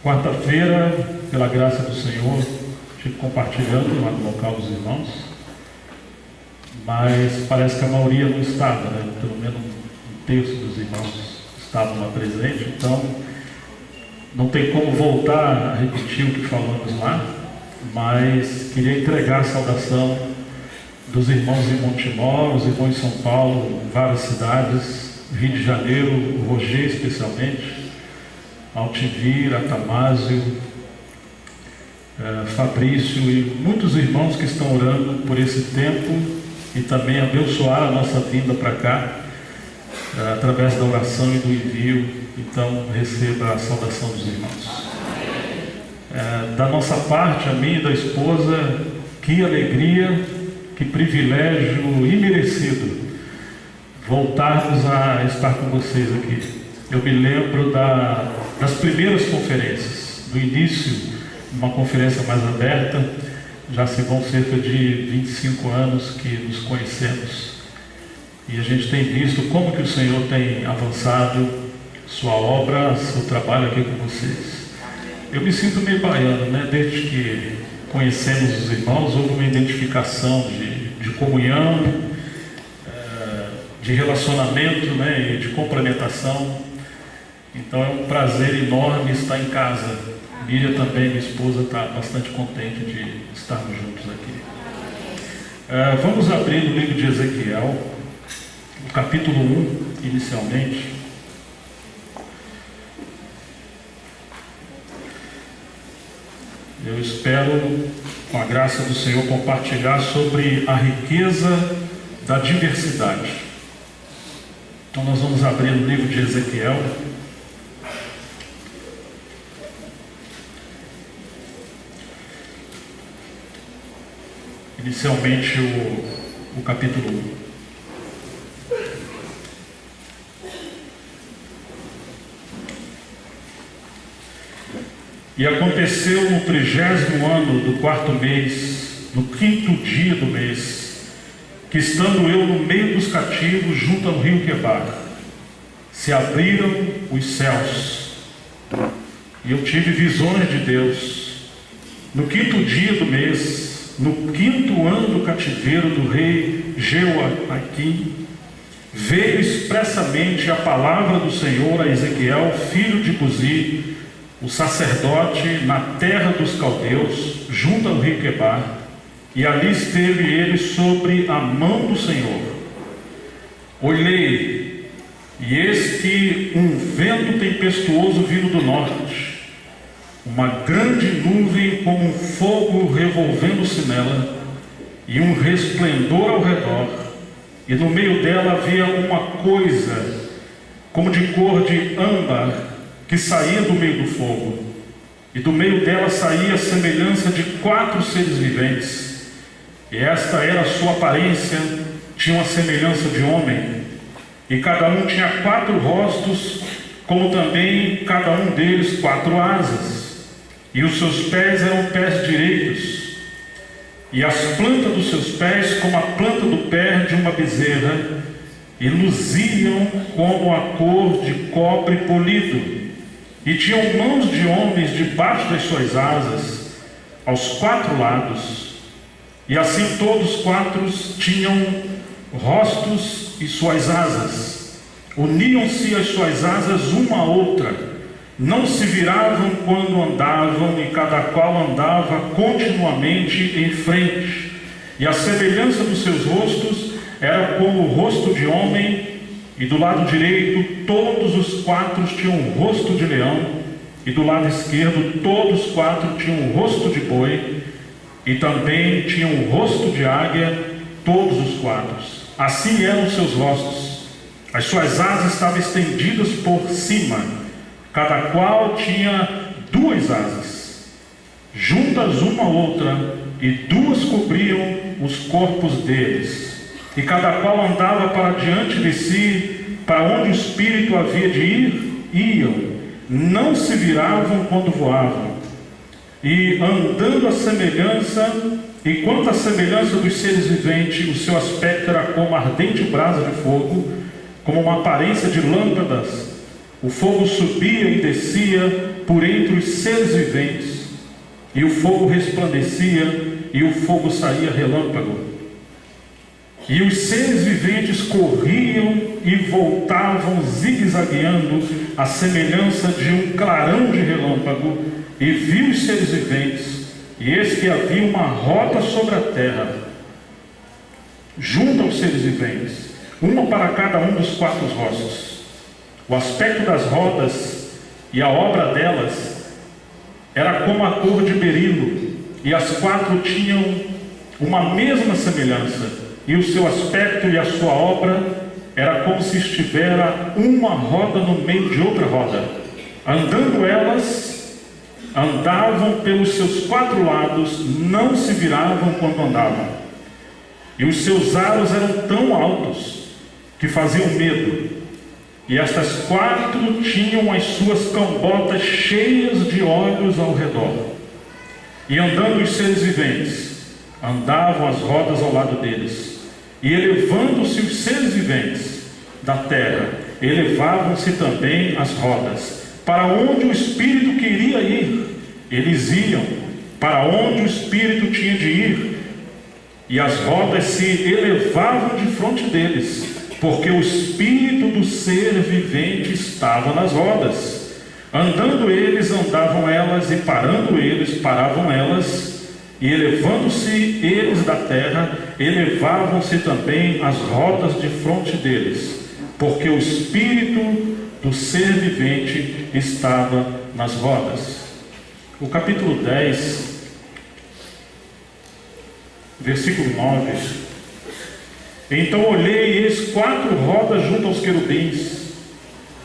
Quarta-feira, pela graça do Senhor, estive compartilhando lá no local dos irmãos, mas parece que a maioria não estava, né? Pelo menos um terço dos irmãos estavam lá presentes, então não tem como voltar a repetir o que falamos lá, mas queria entregar a saudação dos irmãos em Montemor, os irmãos em São Paulo, em várias cidades, Rio de Janeiro, o Roger especialmente, Altivir, Atamásio, Fabrício e muitos irmãos que estão orando por esse tempo e também abençoar a nossa vinda para cá, através da oração e do envio. Então receba a saudação dos irmãos. Da nossa parte, a minha e da esposa, que alegria, que privilégio imerecido voltarmos a estar com vocês aqui. Eu me lembro das primeiras conferências, do início, uma conferência mais aberta. Já se vão cerca de 25 anos que nos conhecemos e a gente tem visto como que o Senhor tem avançado sua obra, seu trabalho aqui com vocês. Eu me sinto meio baiano, né? Desde que conhecemos os irmãos, houve uma identificação de comunhão, de relacionamento, né? E de complementação. Então é um prazer enorme estar em casa. Miriam também, minha esposa, está bastante contente de estarmos juntos aqui. Vamos abrir no livro de Ezequiel, o capítulo 1, inicialmente. Eu espero, com a graça do Senhor, compartilhar sobre a riqueza da diversidade. Então nós vamos abrir no livro de Ezequiel. Inicialmente o capítulo 1. E aconteceu no 30º ano do 4º mês, no 5º dia do mês, que estando eu no meio dos cativos, junto ao rio Quebar, se abriram os céus, e eu tive visões de Deus. No 5º dia do mês, no 5º ano do cativeiro do rei Jeoaquim, veio expressamente a palavra do Senhor a Ezequiel, filho de Buzi, o sacerdote, na terra dos caldeus, junto ao rio Quebar, e ali esteve ele sobre a mão do Senhor. Olhei, e eis que um vento tempestuoso vindo do norte, uma grande nuvem como um fogo revolvendo-se nela, e um resplendor ao redor, e no meio dela havia uma coisa como de cor de âmbar que saía do meio do fogo, e do meio dela saía a semelhança de 4 seres viventes, e esta era a sua aparência, tinha a semelhança de homem, e cada um tinha 4 rostos, como também cada um deles 4 asas. E os seus pés eram pés direitos, e as plantas dos seus pés como a planta do pé de uma bezerra, e luziam como a cor de cobre polido, e tinham mãos de homens debaixo das suas asas, aos 4 lados, e assim todos 4 tinham rostos e suas asas, uniam-se as suas asas uma à outra, não se viravam quando andavam, e cada qual andava continuamente em frente, e a semelhança dos seus rostos era como o rosto de homem, e do lado direito todos os 4 tinham o rosto de leão, e do lado esquerdo todos 4 tinham o rosto de boi, e também tinham o rosto de águia, todos os 4. Assim eram os seus rostos. As suas asas estavam estendidas por cima, cada qual tinha 2 asas, juntas uma à outra, e 2 cobriam os corpos deles, e cada qual andava para diante de si, para onde o Espírito havia de ir, iam, não se viravam quando voavam, e andando a semelhança, e quanto à semelhança dos seres viventes, o seu aspecto era como ardente brasa de fogo, como uma aparência de lâmpadas. O fogo subia e descia por entre os seres viventes, e o fogo resplandecia, e o fogo saía relâmpago. E os seres viventes corriam e voltavam zigue-zagueando, à semelhança de um clarão de relâmpago, e viu os seres viventes, e eis que havia uma roda sobre a terra, junto aos seres viventes, uma para cada um dos 4 rostos. O aspecto das rodas e a obra delas era como a cor de berilo, e as 4 tinham uma mesma semelhança, e o seu aspecto e a sua obra era como se estivera uma roda no meio de outra roda. Andando elas, andavam pelos seus 4 lados, não se viravam quando andavam. E os seus aros eram tão altos que faziam medo. E estas 4 tinham as suas cambotas cheias de olhos ao redor. E andando os seres viventes, andavam as rodas ao lado deles. E elevando-se os seres viventes da terra, elevavam-se também as rodas. Para onde o Espírito queria ir, eles iam. Para onde o Espírito tinha de ir, e as rodas se elevavam de frente deles, porque o Espírito do ser vivente estava nas rodas. Andando eles, andavam elas, e parando eles, paravam elas, e elevando-se eles da terra, elevavam-se também as rodas de frente deles, porque o Espírito do ser vivente estava nas rodas. O capítulo 10, versículo 9. Então olhei, e eis 4 rodas junto aos querubins,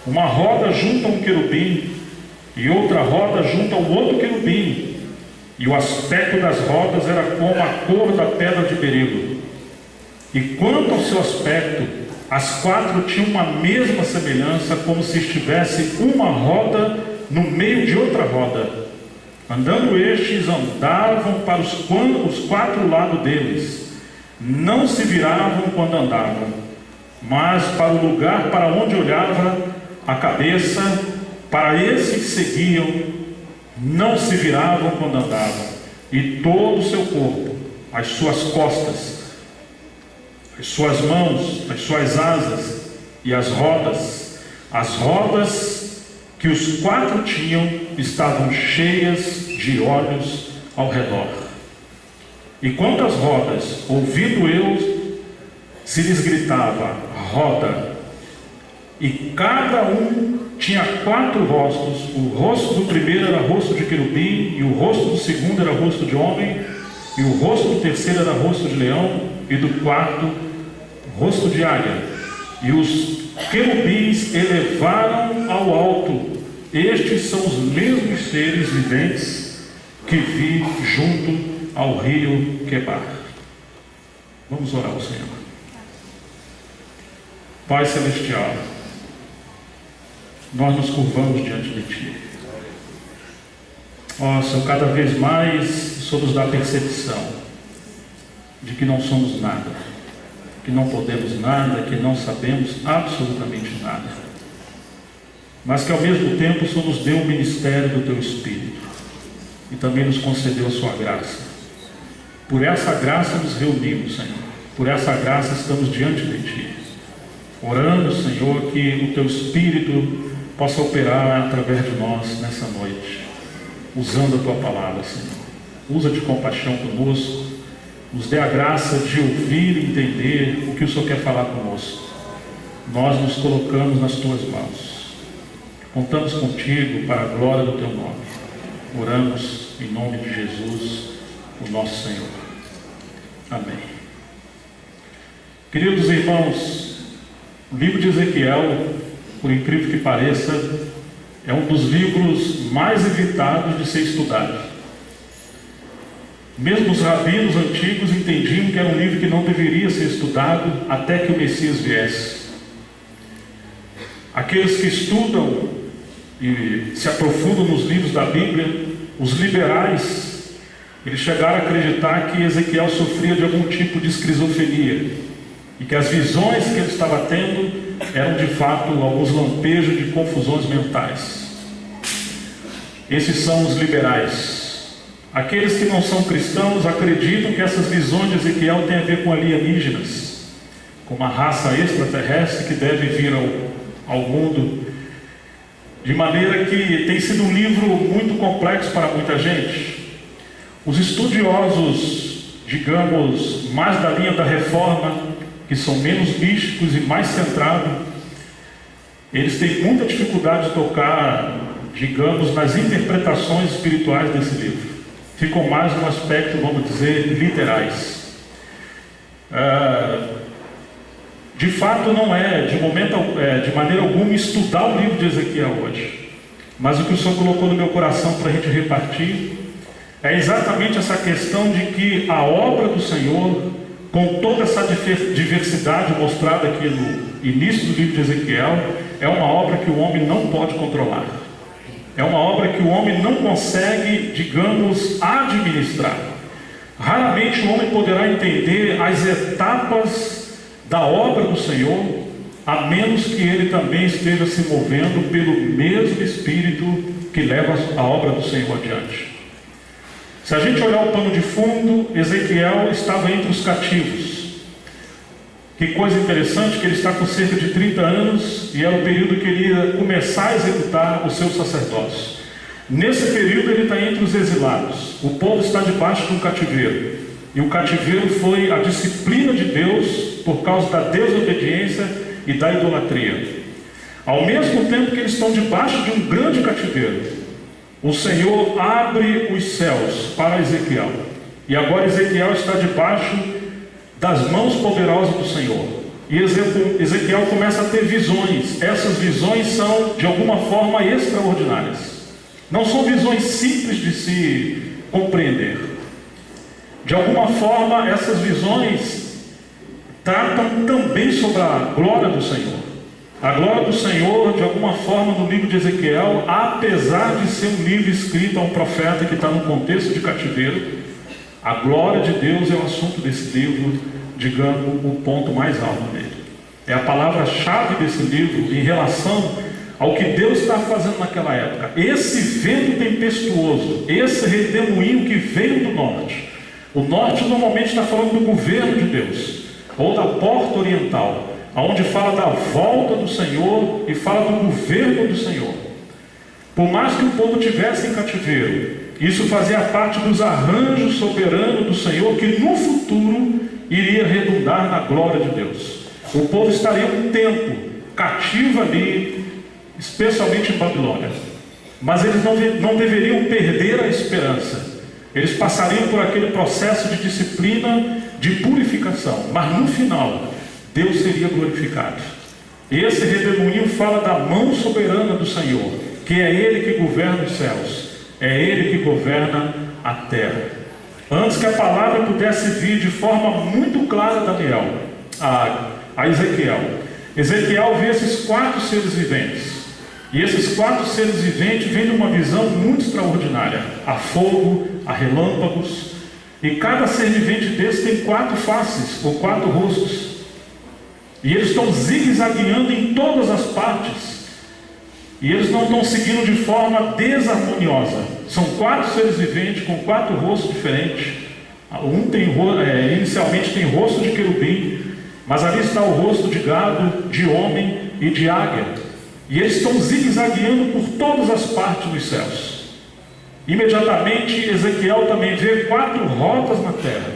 uma roda junto a um querubim, e outra roda junto ao outro querubim, e o aspecto das rodas era como a cor da pedra de berilo. E quanto ao seu aspecto, as 4 tinham uma mesma semelhança, como se estivesse uma roda no meio de outra roda. Andando estes, andavam para os 4 lados deles, não se viravam quando andavam, mas para o lugar para onde olhava a cabeça, para esse que seguiam, não se viravam quando andavam, e todo o seu corpo, as suas costas, as suas mãos, as suas asas e as rodas que os 4 tinham, estavam cheias de olhos ao redor. E quanto às rodas, ouvindo eu, se lhes gritava: roda. E cada um tinha 4 rostos. O rosto do primeiro era rosto de querubim, e o rosto do segundo era rosto de homem, e o rosto do terceiro era rosto de leão, e do quarto rosto de águia. E os querubins elevaram ao alto. Estes são os mesmos seres viventes que vi junto ao rio Quebar. Vamos orar ao Senhor. Pai Celestial, nós nos curvamos diante de Ti. Ó Senhor, cada vez mais somos da percepção de que não somos nada, que não podemos nada, que não sabemos absolutamente nada, mas que ao mesmo tempo o Senhor nos deu o ministério do Teu Espírito e também nos concedeu a Sua graça. Por essa graça nos reunimos, Senhor, por essa graça estamos diante de Ti, orando, Senhor, que o Teu Espírito possa operar através de nós nessa noite, usando a Tua palavra, Senhor. Usa de compaixão conosco, nos dê a graça de ouvir e entender o que o Senhor quer falar conosco. Nós nos colocamos nas Tuas mãos, contamos contigo para a glória do Teu nome. Oramos em nome de Jesus, o nosso Senhor. Amém. Queridos irmãos, o livro de Ezequiel, por incrível que pareça, é um dos livros mais evitados de ser estudado. Mesmo os rabinos antigos entendiam que era um livro que não deveria ser estudado até que o Messias viesse. Aqueles que estudam e se aprofundam nos livros da Bíblia, os liberais, eles chegaram a acreditar que Ezequiel sofria de algum tipo de esquizofrenia e que as visões que ele estava tendo eram de fato alguns lampejos de confusões mentais. Esses são os liberais. Aqueles que não são cristãos acreditam que essas visões de Ezequiel têm a ver com alienígenas, com uma raça extraterrestre que deve vir ao mundo, de maneira que tem sido um livro muito complexo para muita gente. Os estudiosos, digamos, mais da linha da reforma, que são menos místicos e mais centrados, eles têm muita dificuldade de tocar, digamos, nas interpretações espirituais desse livro. Ficam mais no aspecto, vamos dizer, literais. De fato, não é, de maneira alguma, estudar o livro de Ezequiel hoje. Mas o que o Senhor colocou no meu coração para a gente repartir é exatamente essa questão de que a obra do Senhor, com toda essa diversidade mostrada aqui no início do livro de Ezequiel, é uma obra que o homem não pode controlar. É uma obra que o homem não consegue, digamos, administrar. Raramente o homem poderá entender as etapas da obra do Senhor, a menos que ele também esteja se movendo pelo mesmo Espírito que leva a obra do Senhor adiante. Se a gente olhar o pano de fundo, Ezequiel estava entre os cativos. Que coisa interessante, que ele está com cerca de 30 anos e era o período que ele ia começar a executar o seu sacerdócio. Nesse período ele está entre os exilados. O povo está debaixo de um cativeiro. E o cativeiro foi a disciplina de Deus por causa da desobediência e da idolatria. Ao mesmo tempo que eles estão debaixo de um grande cativeiro, o Senhor abre os céus para Ezequiel. E agora Ezequiel está debaixo das mãos poderosas do Senhor. E Ezequiel começa a ter visões. Essas visões são, de alguma forma, extraordinárias. Não são visões simples de se compreender. De alguma forma, essas visões tratam também sobre a glória do Senhor. A glória do Senhor, de alguma forma, no livro de Ezequiel, apesar de ser um livro escrito a um profeta que está no contexto de cativeiro, a glória de Deus é o assunto desse livro, digamos, o ponto mais alto dele. É a palavra-chave desse livro em relação ao que Deus está fazendo naquela época. Esse vento tempestuoso, esse redemoinho que veio do norte. O norte normalmente está falando do governo de Deus, ou da porta oriental, onde fala da volta do Senhor e fala do governo do Senhor. Por mais que o povo tivesse em cativeiro, isso fazia parte dos arranjos soberanos do Senhor, que no futuro iria redundar na glória de Deus. O povo estaria um tempo cativo ali, especialmente em Babilônia. Mas eles não deveriam perder a esperança. Eles passariam por aquele processo de disciplina, de purificação. Mas no final, Deus seria glorificado. E esse redemoinho fala da mão soberana do Senhor, que é Ele que governa os céus. É Ele que governa a terra. Antes que a palavra pudesse vir de forma muito clara a Ezequiel, Ezequiel vê esses 4 seres viventes. E esses 4 seres viventes vêm de uma visão muito extraordinária. Há fogo, há relâmpagos. E cada ser vivente desse tem 4 faces, ou 4 rostos. E eles estão zigue-zagueando em todas as partes. E eles não estão seguindo de forma desarmoniosa. São 4 seres viventes com 4 rostos diferentes. Um tem inicialmente tem rosto de querubim, mas ali está o rosto de gado, de homem e de águia. E eles estão zigue-zagueando por todas as partes dos céus. Imediatamente Ezequiel também vê 4 rodas na terra.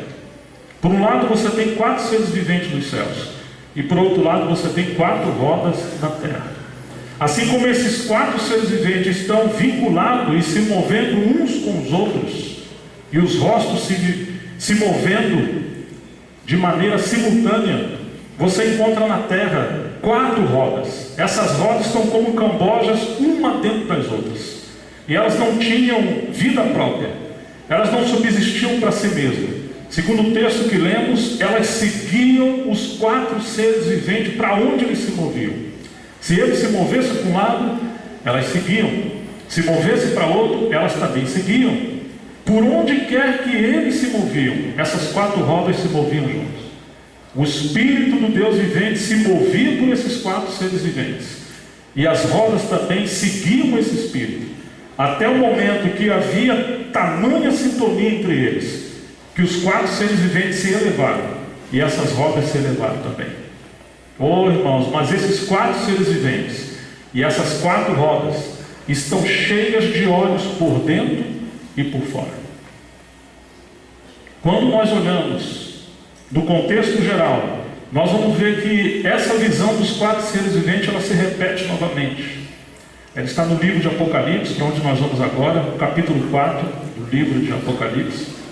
Por um lado você tem 4 seres viventes nos céus, e por outro lado você tem 4 rodas na terra. Assim como esses 4 seres viventes estão vinculados e se movendo uns com os outros, e os rostos se movendo de maneira simultânea, você encontra na terra 4 rodas. Essas rodas estão como cambojas, uma dentro das outras. E elas não tinham vida própria. Elas não subsistiam para si mesmas. Segundo o texto que lemos, elas seguiam os 4 seres viventes para onde eles se moviam. Se eles se movessem para um lado, elas seguiam. Se movessem para outro, elas também seguiam. Por onde quer que eles se moviam, essas 4 rodas se moviam juntos. O Espírito do Deus vivente se movia por esses 4 seres viventes. E as rodas também seguiam esse Espírito. até o momento que havia tamanha sintonia entre eles, que os 4 seres viventes se elevaram, e essas rodas se elevaram também. Oh, irmãos, mas esses 4 seres viventes, e essas 4 rodas, estão cheias de olhos por dentro e por fora. Quando nós olhamos do contexto geral, nós vamos ver que essa visão dos 4 seres viventes, ela se repete novamente. Ela está no livro de Apocalipse, para onde nós vamos agora, no capítulo 4 do livro de Apocalipse.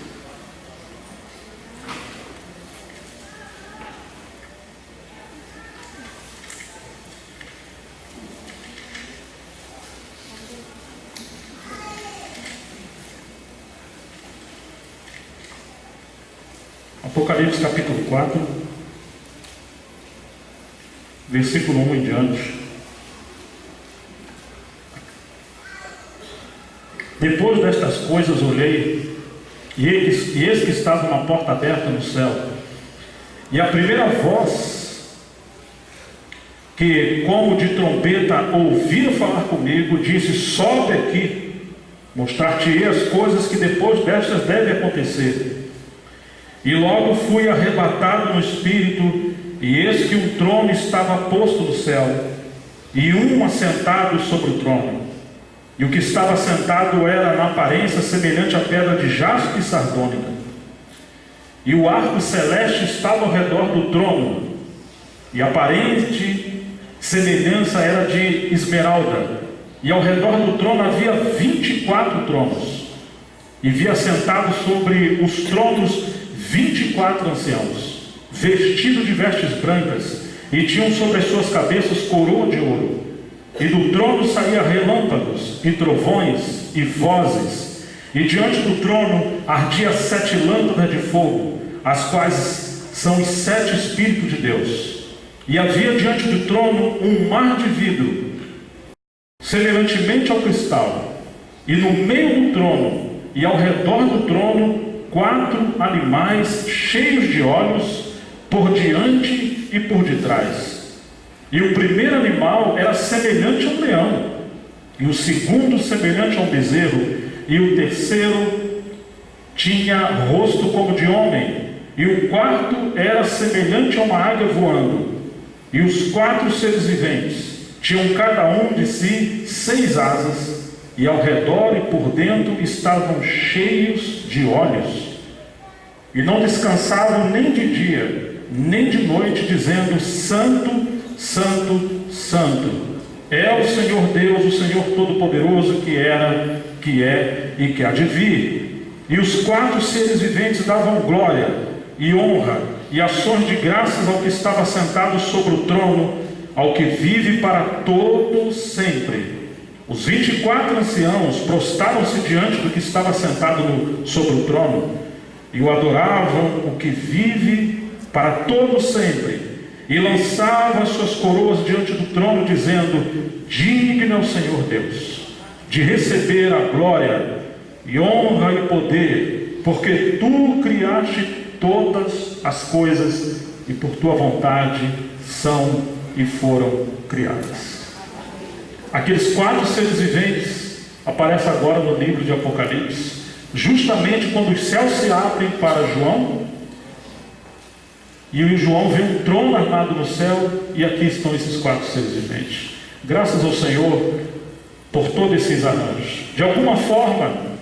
Apocalipse capítulo 4, versículo 1 em diante. Depois destas coisas olhei, e eis que estava uma porta aberta no céu, e a primeira voz, que como de trompeta ouvira falar comigo, disse: sobe aqui, mostrar-te-ei as coisas que depois destas devem acontecer. E logo fui arrebatado no Espírito, e eis que um trono estava posto no céu, e um assentado sobre o trono. E o que estava sentado era na aparência semelhante à pedra de jaspe e sardônica. E o arco celeste estava ao redor do trono, e a aparente semelhança era de esmeralda. E ao redor do trono havia 24 tronos, e vi assentados sobre os tronos 24 anciãos, vestidos de vestes brancas, e tinham sobre as suas cabeças coroa de ouro. E do trono saía relâmpagos, e trovões, e vozes. E diante do trono ardia 7 lâmpadas de fogo, as quais são os 7 Espíritos de Deus. E havia diante do trono um mar de vidro, semelhantemente ao cristal. E no meio do trono, e ao redor do trono, 4 animais cheios de olhos, por diante e por detrás. E o primeiro animal era semelhante a um leão, e o segundo semelhante a um bezerro, e o terceiro tinha rosto como de homem, e o quarto era semelhante a uma águia voando. E os 4 seres viventes tinham cada um de si 6 asas, e ao redor e por dentro estavam cheios de olhos, e não descansavam nem de dia, nem de noite, dizendo: Santo, Santo, Santo, é o Senhor Deus, o Senhor Todo-Poderoso, que era, que é e que há de vir. E os 4 seres viventes davam glória e honra e ações de graças ao que estava sentado sobre o trono, ao que vive para todo sempre. Os 24 anciãos prostaram-se diante do que estava sentado sobre o trono, e o adoravam, o que vive para todo sempre, e lançavam as suas coroas diante do trono, dizendo: digno é o Senhor Deus de receber a glória e honra e poder, porque tu criaste todas as coisas, e por tua vontade são e foram criadas. Aqueles 4 seres viventes aparecem agora no livro de Apocalipse, justamente quando os céus se abrem para João, e o João vê um trono armado no céu, e aqui estão esses 4 seres viventes. Graças ao Senhor por todos esses arranjos. De alguma forma,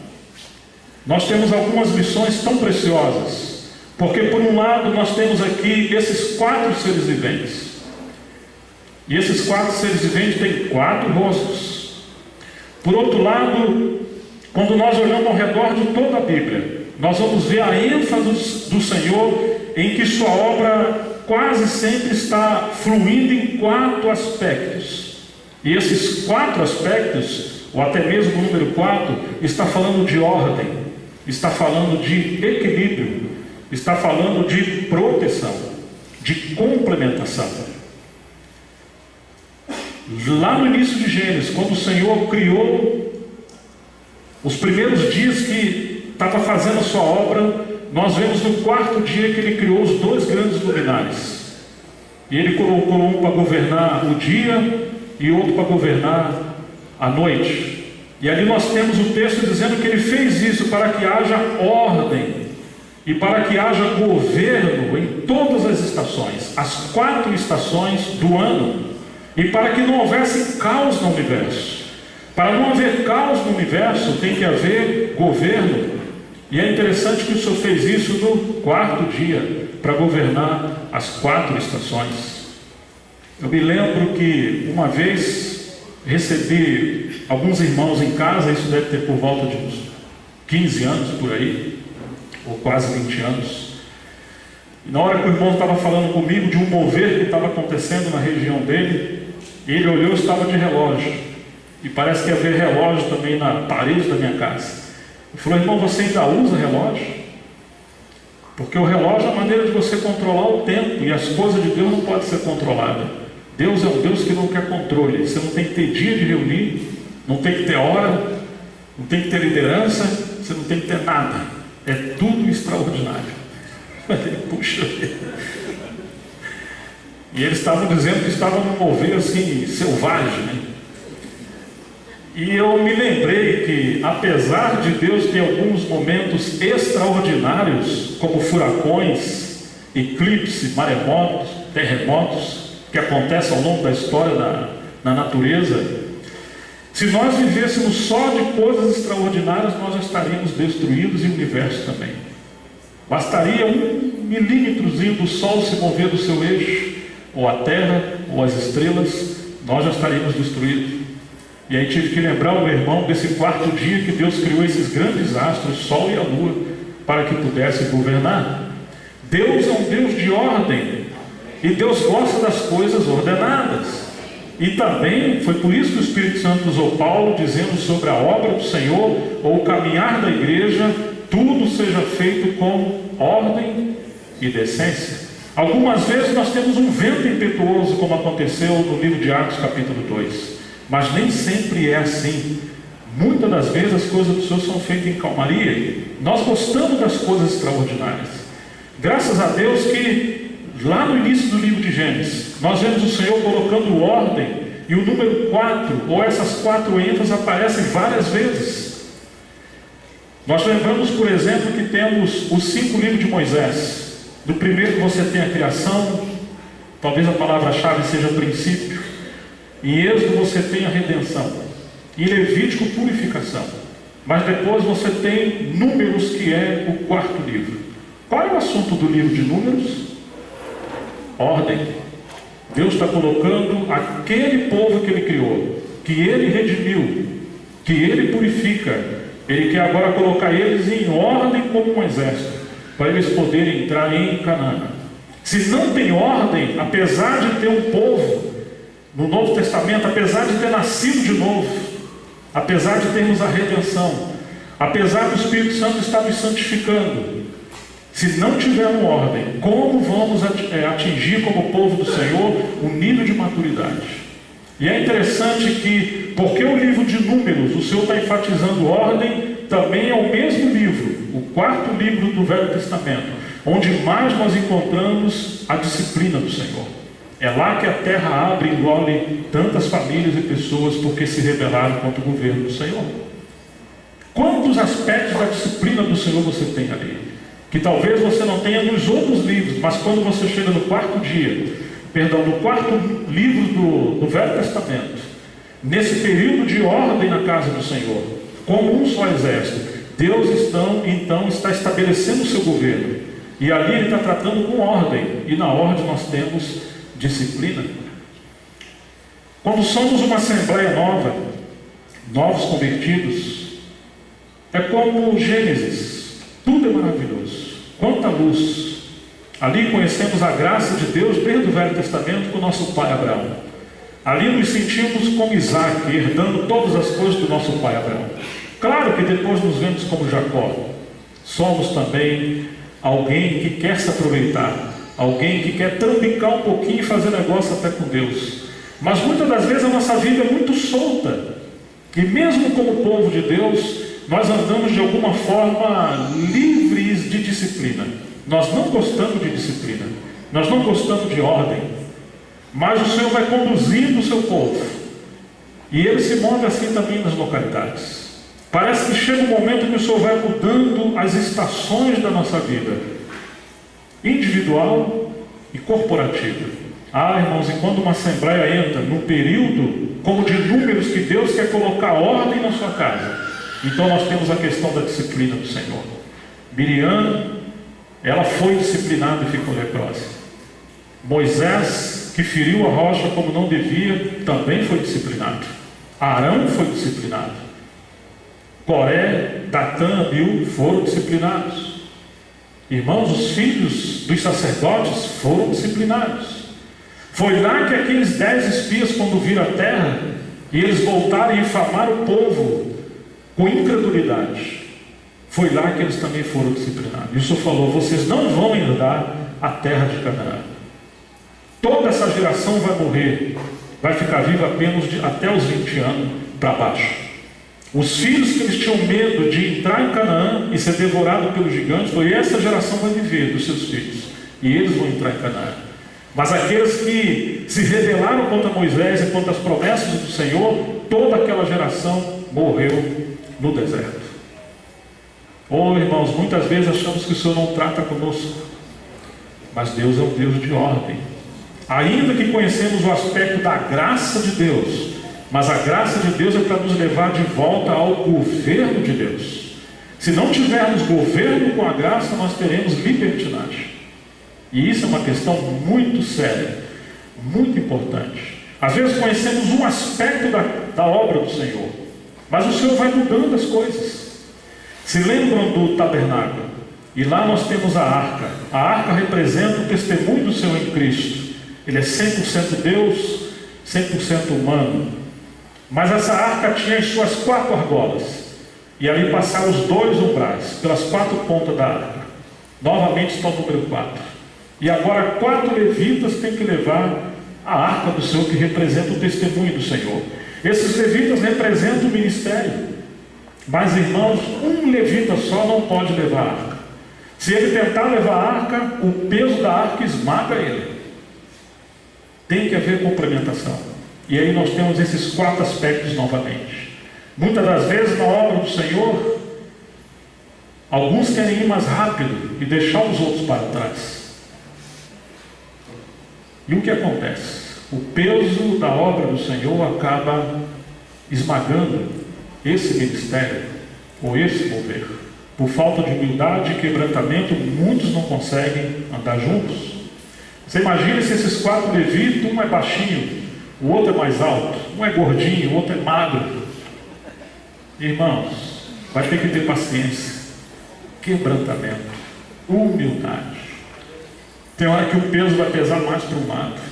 nós temos algumas lições tão preciosas, porque por um lado nós temos aqui esses 4 seres viventes, e esses 4 seres viventes têm 4 rostos. Por outro lado, quando nós olhamos ao redor de toda a Bíblia, nós vamos ver a ênfase do Senhor em que sua obra quase sempre está fluindo em 4 aspectos. E esses 4 aspectos, ou até mesmo o número 4, está falando de ordem, está falando de equilíbrio, está falando de proteção, de complementação. Lá no início de Gênesis, quando o Senhor criou os primeiros dias que estava fazendo a sua obra, nós vemos no 4º dia que Ele criou os 2 grandes luminares. E Ele colocou um para governar o dia e outro para governar a noite. E ali nós temos o texto dizendo que ele fez isso para que haja ordem e para que haja governo em todas as estações, as 4 estações do ano, e para que não houvesse caos no universo. Para não haver caos no universo, tem que haver governo. E é interessante que o Senhor fez isso no 4º dia, para governar as 4 estações. Eu me lembro que uma vez recebi alguns irmãos em casa, isso deve ter por volta de uns 15 anos por aí, ou quase 20 anos. E na hora que o irmão estava falando comigo de um mover que estava acontecendo na região dele, ele olhou e estava de relógio. E parece que havia relógio também na parede da minha casa. Ele falou: irmão, você ainda usa relógio? Porque o relógio é a maneira de você controlar o tempo, e as coisas de Deus não podem ser controladas. Deus é um Deus que não quer controle. Você não tem que ter dia de reunir, não tem que ter hora, não tem que ter liderança, você não tem que ter nada. É tudo extraordinário. Puxa vida. E eles estavam dizendo que estavam num mover assim, selvagem, né? E eu me lembrei que, apesar de Deus ter alguns momentos extraordinários, como furacões, eclipses, maremotos, terremotos, que acontecem ao longo da história na natureza, se nós vivêssemos só de coisas extraordinárias, nós já estaríamos destruídos, e o universo também. Bastaria 1 milímetrozinho do Sol se mover do seu eixo, ou a Terra, ou as estrelas, nós já estaríamos destruídos. E aí tive que lembrar o meu irmão desse 4º dia que Deus criou esses grandes astros, o Sol e a Lua, para que pudesse governar. Deus é um Deus de ordem, e Deus gosta das coisas ordenadas. E também foi por isso que o Espírito Santo usou Paulo, dizendo sobre a obra do Senhor, ou o caminhar da igreja, tudo seja feito com ordem e decência. Algumas vezes nós temos um vento impetuoso, como aconteceu no livro de Atos capítulo 2. Mas nem sempre é assim. Muitas das vezes as coisas do Senhor são feitas em calmaria. Nós gostamos das coisas extraordinárias. Graças a Deus que lá no início do livro de Gênesis, nós vemos o Senhor colocando ordem, e o número 4, ou essas 4 ênfases, aparecem várias vezes. Nós lembramos, por exemplo, que temos os 5 livros de Moisés. Do primeiro você tem a criação, talvez a palavra-chave seja princípio. Em Êxodo você tem a redenção, em Levítico purificação, mas depois você tem Números, que é o 4º livro. Qual é o assunto do livro de Números? Ordem. Deus está colocando aquele povo que Ele criou, que Ele redimiu, que Ele purifica. Ele quer agora colocar eles em ordem como um exército, para eles poderem entrar em Canaã. Se não tem ordem, apesar de ter um povo no Novo Testamento, apesar de ter nascido de novo, apesar de termos a redenção, apesar do Espírito Santo estar nos santificando, se não tivermos ordem, como vamos atingir como povo do Senhor o nível de maturidade? E é interessante que, porque o livro de Números, o Senhor está enfatizando ordem, também é o mesmo livro, o 4º livro do Velho Testamento, onde mais nós encontramos a disciplina do Senhor. É lá que a terra abre e engole tantas famílias e pessoas porque se rebelaram contra o governo do Senhor. Quantos aspectos da disciplina do Senhor você tem ali? Que talvez você não tenha nos outros livros, mas quando você chega no 4º livro do Velho Testamento, nesse período de ordem na casa do Senhor, como um só exército, Deus então está estabelecendo o seu governo. E ali Ele está tratando com ordem, e na ordem nós temos disciplina. Quando somos uma assembleia nova, novos convertidos, é como Gênesis, tudo é maravilhoso, quanta luz. Ali conhecemos a graça de Deus desde o Velho Testamento com o nosso pai Abraão. Ali nos sentimos como Isaac, herdando todas as coisas do nosso pai Abraão. Claro que depois nos vemos como Jacó. Somos também alguém que quer se aproveitar, alguém que quer trambicar um pouquinho e fazer negócio até com Deus. Mas muitas das vezes a nossa vida é muito solta. E mesmo como povo de Deus, nós andamos de alguma forma livres de disciplina. Nós não gostamos de disciplina. Nós não gostamos de ordem. Mas o Senhor vai conduzindo o seu povo. E ele se move assim também nas localidades. Parece que chega um momento que o Senhor vai mudando as estações da nossa vida, individual e corporativa. Irmãos, e quando uma assembleia entra num período como de números que Deus quer colocar ordem na sua casa, então nós temos a questão da disciplina do Senhor. Miriam, ela foi disciplinada e ficou leprosa. Moisés, que feriu a rocha como não devia, também foi disciplinado. Arão foi disciplinado. Coré, Datã, Abiú foram disciplinados. Irmãos, os filhos dos sacerdotes foram disciplinados. Foi lá que aqueles 10 espias, quando viram a terra, e eles voltaram e infamaram o povo com incredulidade, foi lá que eles também foram disciplinados. E o Senhor falou: vocês não vão herdar a terra de Canaã. Toda essa geração vai morrer, vai ficar viva apenas até os 20 anos para baixo. Os filhos que eles tinham medo de entrar em Canaã e ser devorado pelos gigantes, foi: essa geração vai viver dos seus filhos, e eles vão entrar em Canaã. Mas aqueles que se rebelaram contra Moisés e contra as promessas do Senhor, toda aquela geração morreu no deserto. Irmãos, muitas vezes achamos que o Senhor não trata conosco, mas Deus é um Deus de ordem. Ainda que conhecemos o aspecto da graça de Deus, mas a graça de Deus é para nos levar de volta ao governo de Deus. Se não tivermos governo com a graça, nós teremos libertinagem. E isso é uma questão muito séria, muito importante. Às vezes conhecemos um aspecto da obra do Senhor, mas o Senhor vai mudando as coisas. Se lembram do tabernáculo? E lá nós temos a arca. A arca representa o testemunho do Senhor em Cristo. Ele é 100% Deus, 100% humano. Mas essa arca tinha as suas 4 argolas, e ali passaram os 2 umbrais, pelas 4 pontas da arca. Novamente está o número 4. E agora 4 levitas têm que levar a arca do Senhor, que representa o testemunho do Senhor. Esses levitas representam o ministério. Mas, irmãos, um levita só não pode levar a arca. Se ele tentar levar a arca, o peso da arca esmaga ele. Tem que haver complementação. E aí nós temos esses 4 aspectos novamente. Muitas das vezes na obra do Senhor, alguns querem ir mais rápido e deixar os outros para trás. E o que acontece? O peso da obra do Senhor acaba esmagando esse ministério, ou esse mover. Por falta de humildade e quebrantamento, muitos não conseguem andar juntos. Você imagina se esses 4 levitas, um é baixinho, o outro é mais alto, um é gordinho, o outro é magro. Irmãos, vai ter que ter paciência, quebrantamento, humildade. Tem hora que o peso vai pesar mais para o magro.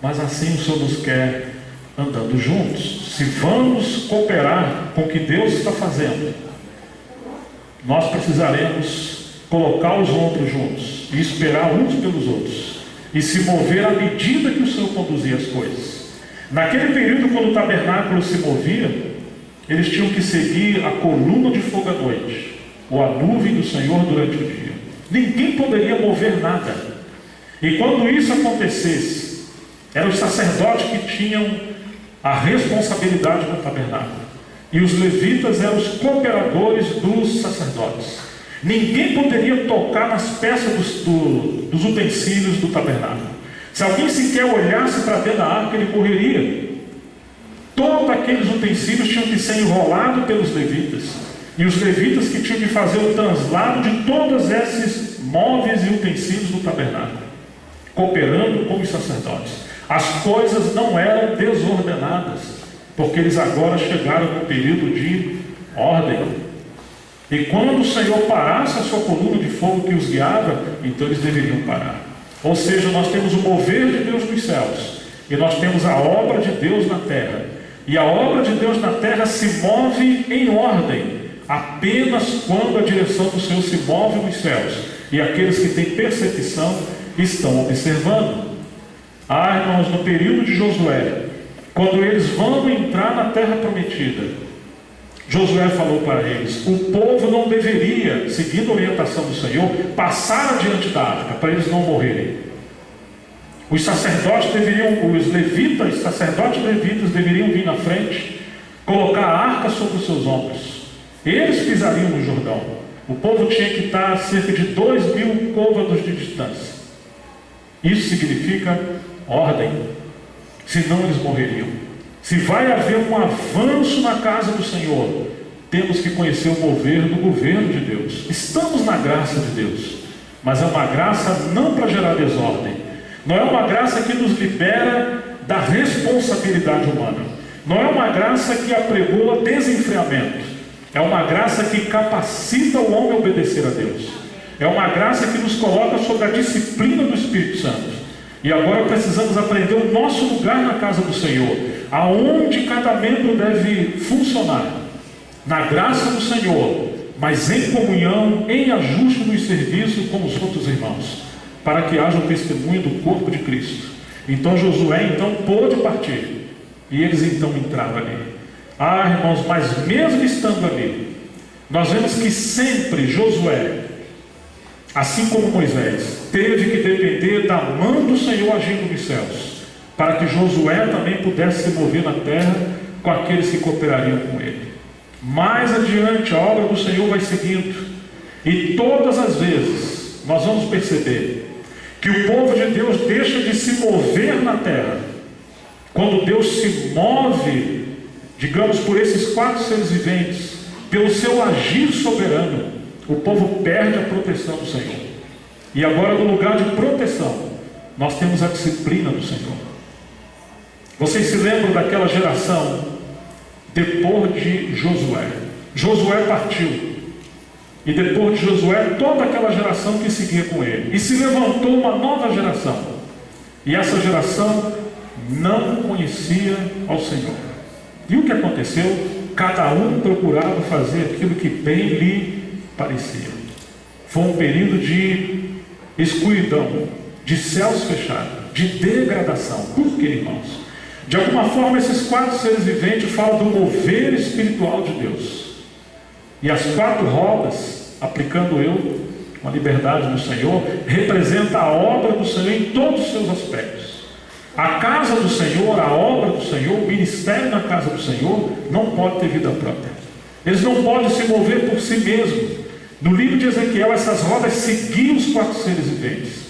Mas assim o Senhor nos quer andando juntos. Se vamos cooperar com o que Deus está fazendo, nós precisaremos colocar os ombros juntos e esperar uns pelos outros e se mover à medida que o Senhor conduzia as coisas. Naquele período, quando o tabernáculo se movia, eles tinham que seguir a coluna de fogo à noite, ou a nuvem do Senhor durante o dia. Ninguém poderia mover nada. E quando isso acontecesse, eram os sacerdotes que tinham a responsabilidade do tabernáculo, e os levitas eram os cooperadores dos sacerdotes. Ninguém poderia tocar nas peças dos utensílios do tabernáculo. Se alguém sequer olhasse para dentro da arca, ele morreria. Todos aqueles utensílios tinham que ser enrolados pelos levitas, e os levitas que tinham que fazer o translado de todos esses móveis e utensílios do tabernáculo, cooperando com os sacerdotes. As coisas não eram desordenadas, porque eles agora chegaram no período de ordem. E quando o Senhor parasse a sua coluna de fogo que os guiava, então eles deveriam parar. Ou seja, nós temos o mover de Deus nos céus, e nós temos a obra de Deus na terra. E a obra de Deus na terra se move em ordem apenas quando a direção do Senhor se move nos céus, e aqueles que têm percepção estão observando. Irmãos, no período de Josué, quando eles vão entrar na terra prometida, Josué falou para eles: o povo não deveria, seguindo a orientação do Senhor, passar adiante da arca, para eles não morrerem. Os levitas, sacerdotes levitas deveriam vir na frente, colocar a arca sobre os seus ombros. Eles pisariam no Jordão. O povo tinha que estar a cerca de 2.000 côvados de distância. Isso significa ordem, senão eles morreriam. Se vai haver um avanço na casa do Senhor, temos que conhecer o mover do governo de Deus. Estamos na graça de Deus, mas é uma graça não para gerar desordem. Não é uma graça que nos libera da responsabilidade humana. Não é uma graça que apregoa desenfreamento. É uma graça que capacita o homem a obedecer a Deus. É uma graça que nos coloca sob a disciplina do Espírito Santo. E agora precisamos aprender o nosso lugar na casa do Senhor, aonde cada membro deve funcionar, na graça do Senhor, mas em comunhão, em ajuste no serviço com os outros irmãos, para que haja um testemunho do corpo de Cristo. Então Josué pôde partir, e eles entraram ali. Irmãos, mas mesmo estando ali, nós vemos que sempre Josué, assim como Moisés, teve que depender da mão do Senhor agindo nos céus, para que Josué também pudesse se mover na terra com aqueles que cooperariam com ele. Mais adiante a obra do Senhor vai seguindo, e todas as vezes nós vamos perceber que o povo de Deus deixa de se mover na terra. Quando Deus se move, digamos, por esses 4 seres viventes, pelo seu agir soberano, o povo perde a proteção do Senhor. E agora, no lugar de proteção, nós temos a disciplina do Senhor. Vocês se lembram daquela geração depois de Josué? Josué partiu. E depois de Josué, toda aquela geração que seguia com ele. E se levantou uma nova geração. E essa geração não conhecia ao Senhor. E o que aconteceu? Cada um procurava fazer aquilo que bem lhe parecia. Foi um período de escuridão, de céus fechados, de degradação. Por que, irmãos? De alguma forma, esses 4 seres viventes falam do mover espiritual de Deus. E as 4 rodas, aplicando eu com a liberdade do Senhor, representa a obra do Senhor em todos os seus aspectos. A casa do Senhor, a obra do Senhor, o ministério na casa do Senhor, não pode ter vida própria. Eles não podem se mover por si mesmos. No livro de Ezequiel, essas rodas seguiam os 4 seres viventes.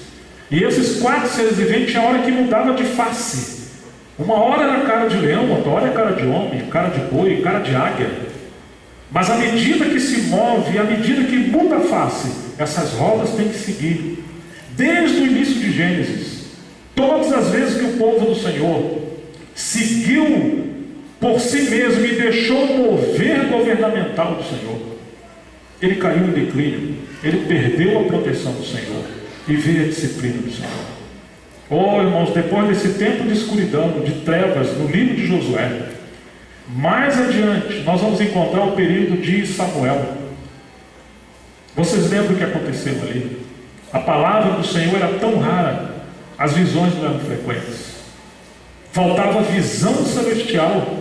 E esses 4 seres viventes tinha hora que mudava de face. Uma hora era cara de leão, outra hora é cara de homem, cara de boi, cara de águia. Mas à medida que se move, à medida que muda a face, essas rodas têm que seguir. Desde o início de Gênesis, todas as vezes que o povo do Senhor seguiu por si mesmo e deixou o mover governamental do Senhor, ele caiu em declínio, ele perdeu a proteção do Senhor e veio a disciplina do Senhor. Oh, irmãos, depois desse tempo de escuridão, de trevas, no livro de Josué, mais adiante, nós vamos encontrar o período de Samuel. Vocês lembram o que aconteceu ali? A palavra do Senhor era tão rara, as visões não eram frequentes. Faltava visão celestial.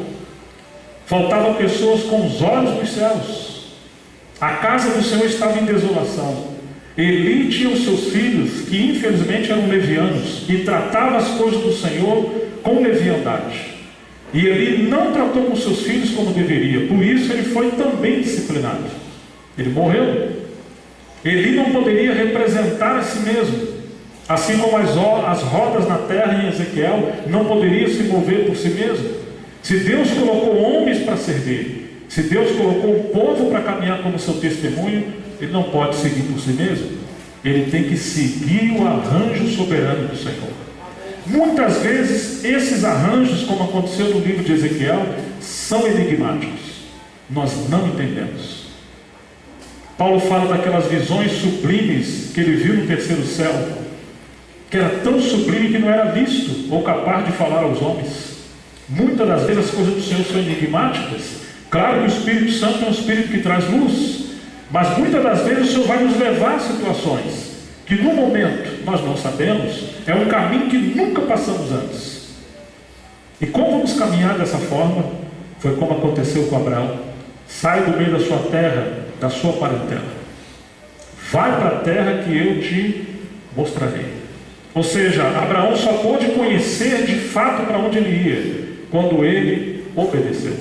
Faltavam pessoas com os olhos dos céus. A casa do Senhor estava em desolação. Eli tinha os seus filhos, que infelizmente eram levianos, e tratava as coisas do Senhor com leviandade. E Eli não tratou com seus filhos como deveria, por isso ele foi também disciplinado. Ele morreu. Eli não poderia representar a si mesmo, assim como as rodas na terra em Ezequiel não poderia se mover por si mesmo. Se Deus colocou homens para servir, se Deus colocou um povo para caminhar como seu testemunho, ele não pode seguir por si mesmo. Ele tem que seguir o arranjo soberano do Senhor. Muitas vezes esses arranjos, como aconteceu no livro de Ezequiel, são enigmáticos. Nós não entendemos. Paulo fala daquelas visões sublimes que ele viu no terceiro céu, que era tão sublime que não era visto ou capaz de falar aos homens. Muitas das vezes as coisas do Senhor são enigmáticas. Claro que o Espírito Santo é um Espírito que traz luz, mas muitas das vezes o Senhor vai nos levar a situações que no momento nós não sabemos, é um caminho que nunca passamos antes. E como vamos caminhar dessa forma? Foi como aconteceu com Abraão. Sai do meio da sua terra, da sua parentela. Vai para a terra que eu te mostrarei. Ou seja, Abraão só pôde conhecer de fato para onde ele ia quando ele obedeceu.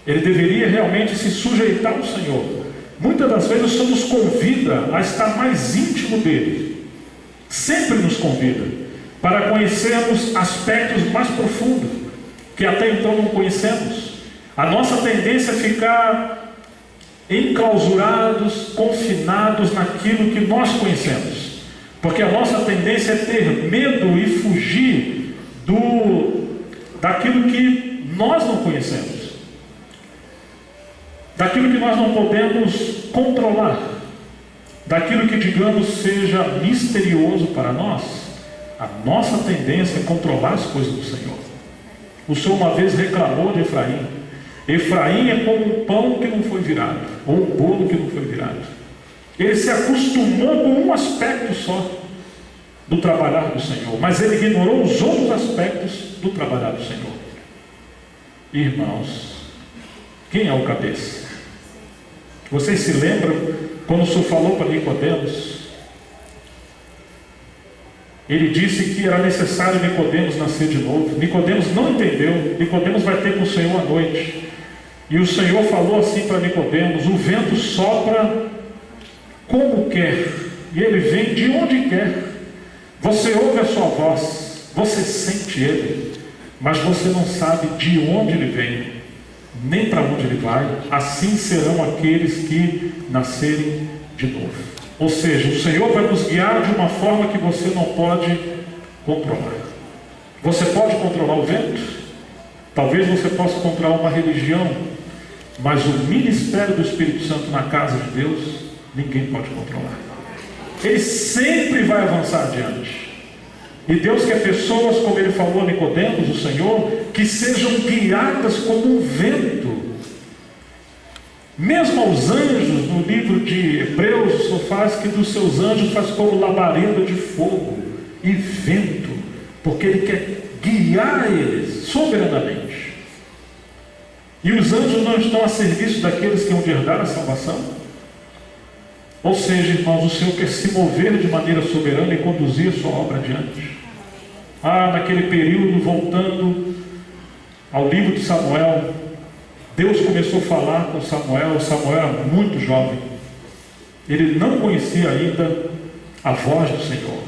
Ele deveria realmente se sujeitar ao Senhor. Muitas das vezes o Senhor nos convida a estar mais íntimo dele. Sempre nos convida para conhecermos aspectos mais profundos que até então não conhecemos. A nossa tendência é ficar enclausurados, confinados naquilo que nós conhecemos, porque a nossa tendência é ter medo e fugir daquilo que nós não conhecemos, daquilo que nós não podemos controlar, daquilo que, digamos, seja misterioso para nós. A nossa tendência é controlar as coisas do Senhor. O Senhor uma vez reclamou de Efraim. Efraim é como um pão que não foi virado, ou um bolo que não foi virado. Ele se acostumou com um aspecto só do trabalhar do Senhor, mas ele ignorou os outros aspectos do trabalhar do Senhor. Irmãos, quem é o cabeça? Vocês se lembram quando o Senhor falou para Nicodemos? Ele disse que era necessário Nicodemos nascer de novo. Nicodemos não entendeu. Nicodemos vai ter com o Senhor à noite. E o Senhor falou assim para Nicodemos: o vento sopra como quer, e ele vem de onde quer. Você ouve a sua voz, você sente ele, mas você não sabe de onde ele vem, nem para onde ele vai. Assim serão aqueles que nascerem de novo. Ou seja, o Senhor vai nos guiar de uma forma que você não pode controlar. Você pode controlar o vento? Talvez você possa controlar uma religião, mas o ministério do Espírito Santo na casa de Deus, ninguém pode controlar. Ele sempre vai avançar adiante. E Deus quer pessoas, como ele falou a Nicodemos, o Senhor, que sejam guiadas como um vento. Mesmo aos anjos, no livro de Hebreus, o Senhor faz que dos seus anjos faz como labareda de fogo e vento, porque ele quer guiar eles soberanamente. E os anjos não estão a serviço daqueles que hão de herdar a salvação? Ou seja, irmãos, o Senhor quer se mover de maneira soberana e conduzir a sua obra adiante. Naquele período, voltando ao livro de Samuel, Deus começou a falar com Samuel. Samuel era muito jovem. Ele não conhecia ainda a voz do Senhor.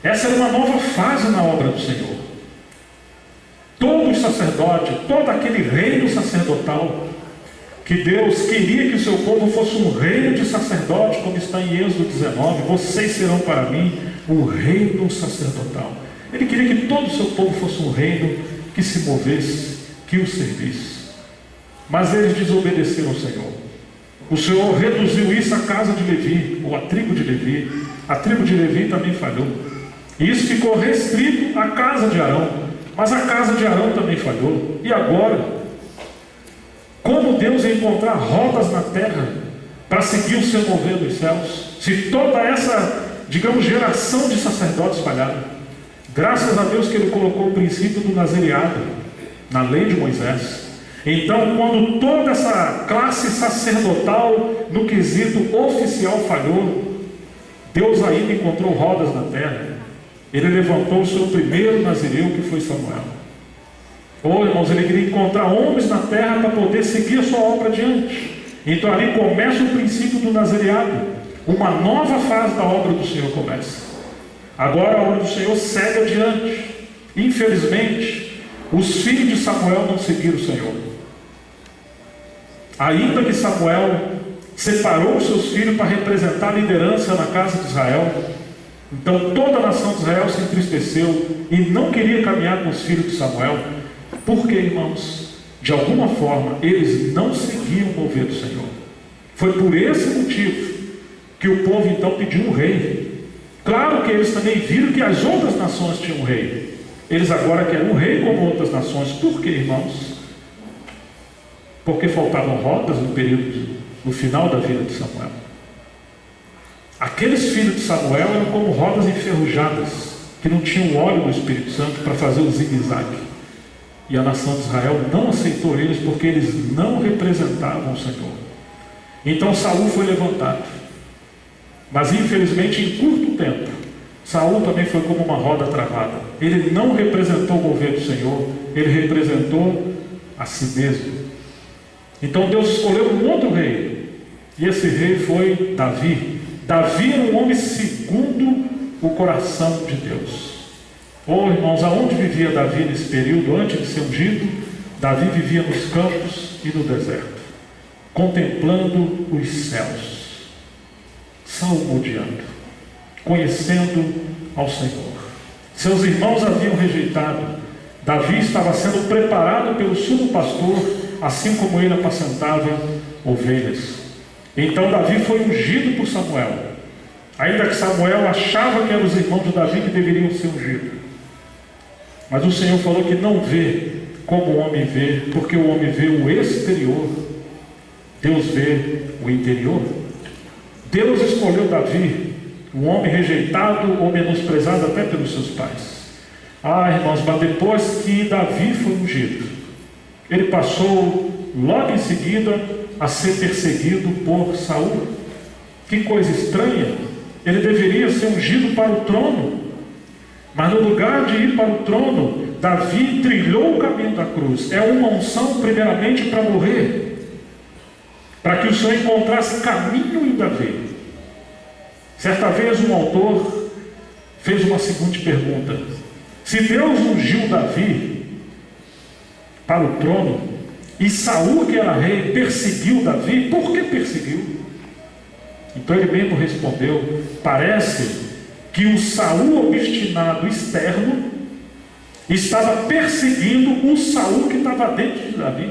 Essa era uma nova fase na obra do Senhor. Todo o sacerdote, todo aquele reino sacerdotal, que Deus queria que o seu povo fosse um reino de sacerdotes, como está em Êxodo 19, vocês serão para mim um reino sacerdotal. Ele queria que todo o seu povo fosse um reino que se movesse, que o servisse. Mas eles desobedeceram ao Senhor. O Senhor reduziu isso à casa de Levi, ou à tribo de Levi. A tribo de Levi também falhou. E isso ficou restrito à casa de Arão. Mas a casa de Arão também falhou. E agora, como Deus ia encontrar rodas na terra para seguir o seu mover dos céus, se toda essa, digamos, geração de sacerdotes falharam? Graças a Deus que Ele colocou o princípio do nazireado na lei de Moisés. Então, quando toda essa classe sacerdotal no quesito oficial falhou, Deus ainda encontrou rodas na terra. Ele levantou o seu primeiro nazireu, que foi Samuel. Irmãos, ele queria encontrar homens na terra para poder seguir a sua obra adiante. Então ali começa o princípio do nazireado. Uma nova fase da obra do Senhor começa. Agora a obra do Senhor segue adiante. Infelizmente, os filhos de Samuel não seguiram o Senhor. Ainda que Samuel separou os seus filhos para representar a liderança na casa de Israel, então toda a nação de Israel se entristeceu e não queria caminhar com os filhos de Samuel. Por quê, irmãos? De alguma forma, eles não seguiam o mover do Senhor. Foi por esse motivo que o povo então pediu um rei. Claro que eles também viram que as outras nações tinham um rei. Eles agora querem um rei como outras nações. Por quê, irmãos? Porque faltavam rodas no final da vida de Samuel. Aqueles filhos de Samuel eram como rodas enferrujadas, que não tinham óleo do Espírito Santo para fazer o zigue-zague. E a nação de Israel não aceitou eles porque eles não representavam o Senhor. Então Saul foi levantado. Mas infelizmente em curto tempo, Saul também foi como uma roda travada. Ele não representou o governo do Senhor, ele representou a si mesmo. Então Deus escolheu um outro rei, e esse rei foi Davi. Davi era um homem segundo o coração de Deus. Oh, irmãos, aonde vivia Davi nesse período, antes de ser ungido? Davi vivia nos campos e no deserto, contemplando os céus, salmodiando, conhecendo ao Senhor. Seus irmãos haviam rejeitado. Davi estava sendo preparado pelo sumo pastor, assim como ele apacentava ovelhas. Então Davi foi ungido por Samuel, ainda que Samuel achava que eram os irmãos de Davi que deveriam ser ungidos. Mas o Senhor falou que não vê como o homem vê, porque o homem vê o exterior, Deus vê o interior. Deus escolheu Davi, um homem rejeitado ou menosprezado até pelos seus pais. Irmãos, mas depois que Davi foi ungido, ele passou logo em seguida a ser perseguido por Saul. Que coisa estranha! Ele deveria ser ungido para o trono, mas no lugar de ir para o trono, Davi trilhou o caminho da cruz. É uma unção primeiramente para morrer, para que o Senhor encontrasse caminho em Davi. Certa vez um autor fez uma seguinte pergunta: se Deus ungiu Davi para o trono, e Saul, que era rei, perseguiu Davi, por que perseguiu? Então ele mesmo respondeu: parece que o Saul obstinado externo estava perseguindo o Saul que estava dentro de Davi.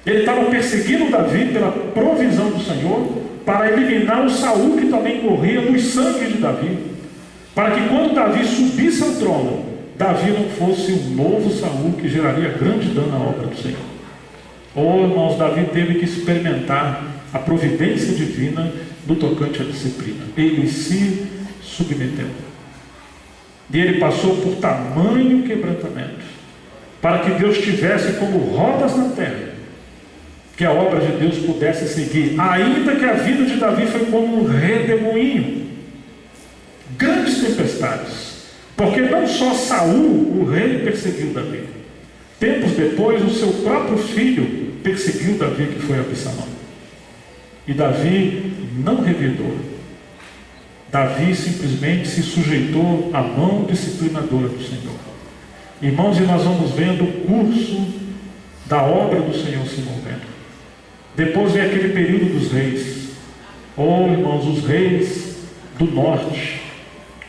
Ele estava perseguindo Davi pela provisão do Senhor, para eliminar o Saul que também corria no sangue de Davi, para que quando Davi subisse ao trono, Davi não fosse o novo Saul que geraria grande dano à obra do Senhor. Oh, irmãos, Davi teve que experimentar a providência divina no tocante à disciplina. Ele se submeteu. E ele passou por tamanho quebrantamento, para que Deus tivesse como rodas na terra, que a obra de Deus pudesse seguir, ainda que a vida de Davi foi como um redemoinho, grandes tempestades, porque não só Saul, o rei, perseguiu Davi. Tempos depois, o seu próprio filho perseguiu Davi, que foi Absalão. E Davi não revidou. Davi simplesmente se sujeitou à mão disciplinadora do Senhor. Irmãos, e nós vamos vendo o curso da obra do Senhor se movendo. Depois vem aquele período dos reis. Oh, irmãos, os reis do norte,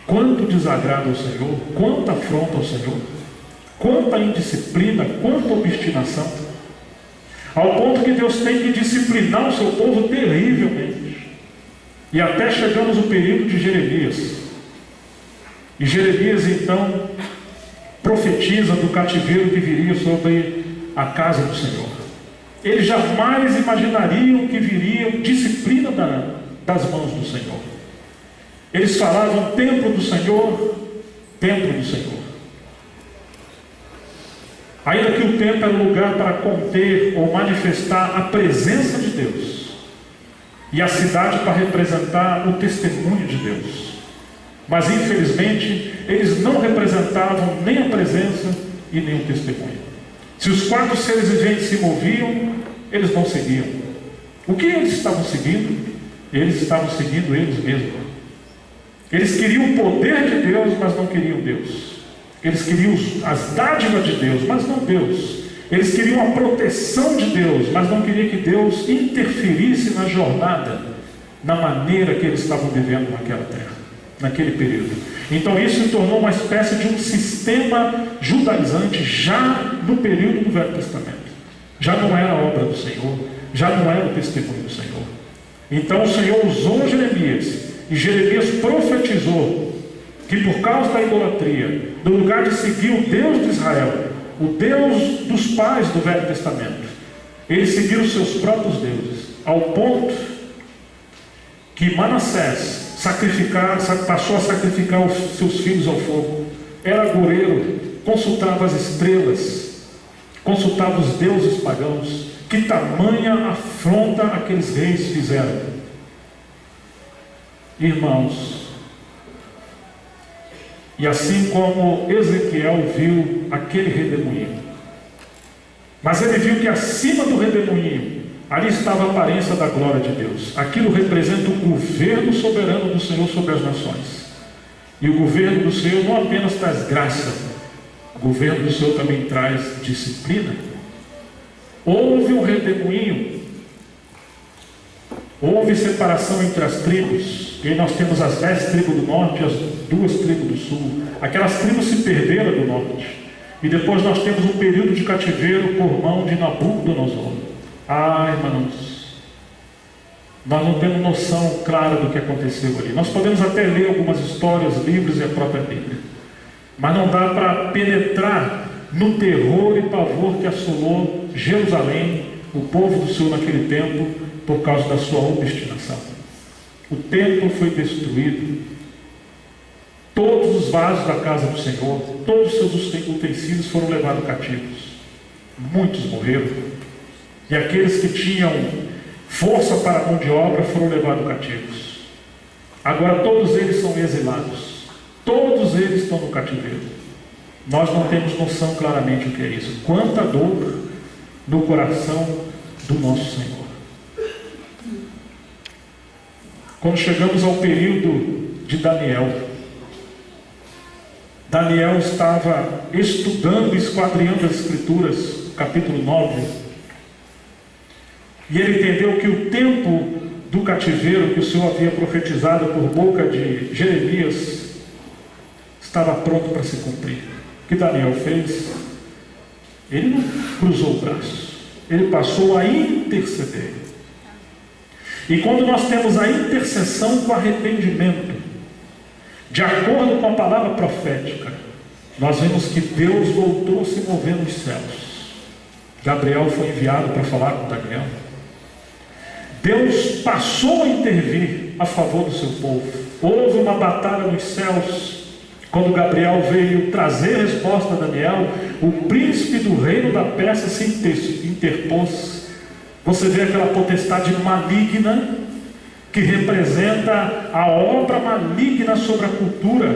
quanto desagrado ao Senhor, quanta afronta ao Senhor, quanta indisciplina, quanta obstinação, ao ponto que Deus tem que disciplinar o seu povo terrivelmente. E até chegamos no período de Jeremias. E Jeremias então profetiza do cativeiro que viria sobre a casa do Senhor. Eles jamais imaginariam que viria disciplina das mãos do Senhor. Eles falavam templo do Senhor, templo do Senhor. Ainda que o templo era um lugar para conter ou manifestar a presença de Deus, e a cidade para representar o testemunho de Deus. Mas infelizmente eles não representavam nem a presença e nem o testemunho. Se os quatro seres viventes se moviam, eles não seguiam. O que eles estavam seguindo? Eles estavam seguindo eles mesmos. Eles queriam o poder de Deus, mas não queriam Deus. Eles queriam as dádivas de Deus, mas não Deus. Eles queriam a proteção de Deus, mas não queriam que Deus interferisse na jornada, na maneira que eles estavam vivendo naquela terra, naquele período. Então isso se tornou uma espécie de um sistema judaizante já no período do Velho Testamento. Já não era a obra do Senhor, já não era o testemunho do Senhor. Então o Senhor usou Jeremias, e Jeremias profetizou que por causa da idolatria, no lugar de seguir o Deus de Israel, o Deus dos pais do Velho Testamento, eles seguiram os seus próprios deuses, ao ponto que Manassés passou a sacrificar os seus filhos ao fogo. Era agoreiro, consultava as estrelas, consultava os deuses pagãos. Que tamanha afronta aqueles reis fizeram. Irmãos, E assim como Ezequiel viu aquele redemoinho. Mas ele viu que acima do redemoinho, ali estava a aparência da glória de Deus. Aquilo representa o governo soberano do Senhor sobre as nações. E o governo do Senhor não apenas traz graça, o governo do Senhor também traz disciplina. Houve um redemoinho, houve separação entre as tribos, e nós temos as 10 tribos do norte e as 2 tribos do sul. Aquelas tribos se perderam do norte, e depois nós temos um período de cativeiro por mão de Nabucodonosor. Irmãos, nós não temos noção clara do que aconteceu ali. Nós podemos até ler algumas histórias, livros e a própria Bíblia, mas não dá para penetrar no terror e pavor que assolou Jerusalém, o povo do Senhor naquele tempo, por causa da sua obstinação. O templo foi destruído, todos os vasos da casa do Senhor, todos os seus utensílios foram levados cativos. Muitos morreram, e aqueles que tinham força para a mão de obra foram levados cativos. Agora todos eles são exilados, todos eles estão no cativeiro. Nós não temos noção claramente o que é isso. Quanta dor no coração do nosso Senhor. Quando chegamos ao período de Daniel, Daniel estava estudando e esquadrinhando as Escrituras, capítulo 9, e ele entendeu que o tempo do cativeiro que o Senhor havia profetizado por boca de Jeremias estava pronto para se cumprir. O que Daniel fez? Ele não cruzou o braço, ele passou a interceder. E quando nós temos a intercessão com arrependimento, de acordo com a palavra profética, nós vemos que Deus voltou a se mover nos céus. Gabriel foi enviado para falar com Daniel. Deus passou a intervir a favor do seu povo. Houve uma batalha nos céus. Quando Gabriel veio trazer resposta a Daniel, o príncipe do reino da Pérsia se interpôs. Você vê aquela potestade maligna que representa a obra maligna sobre a cultura,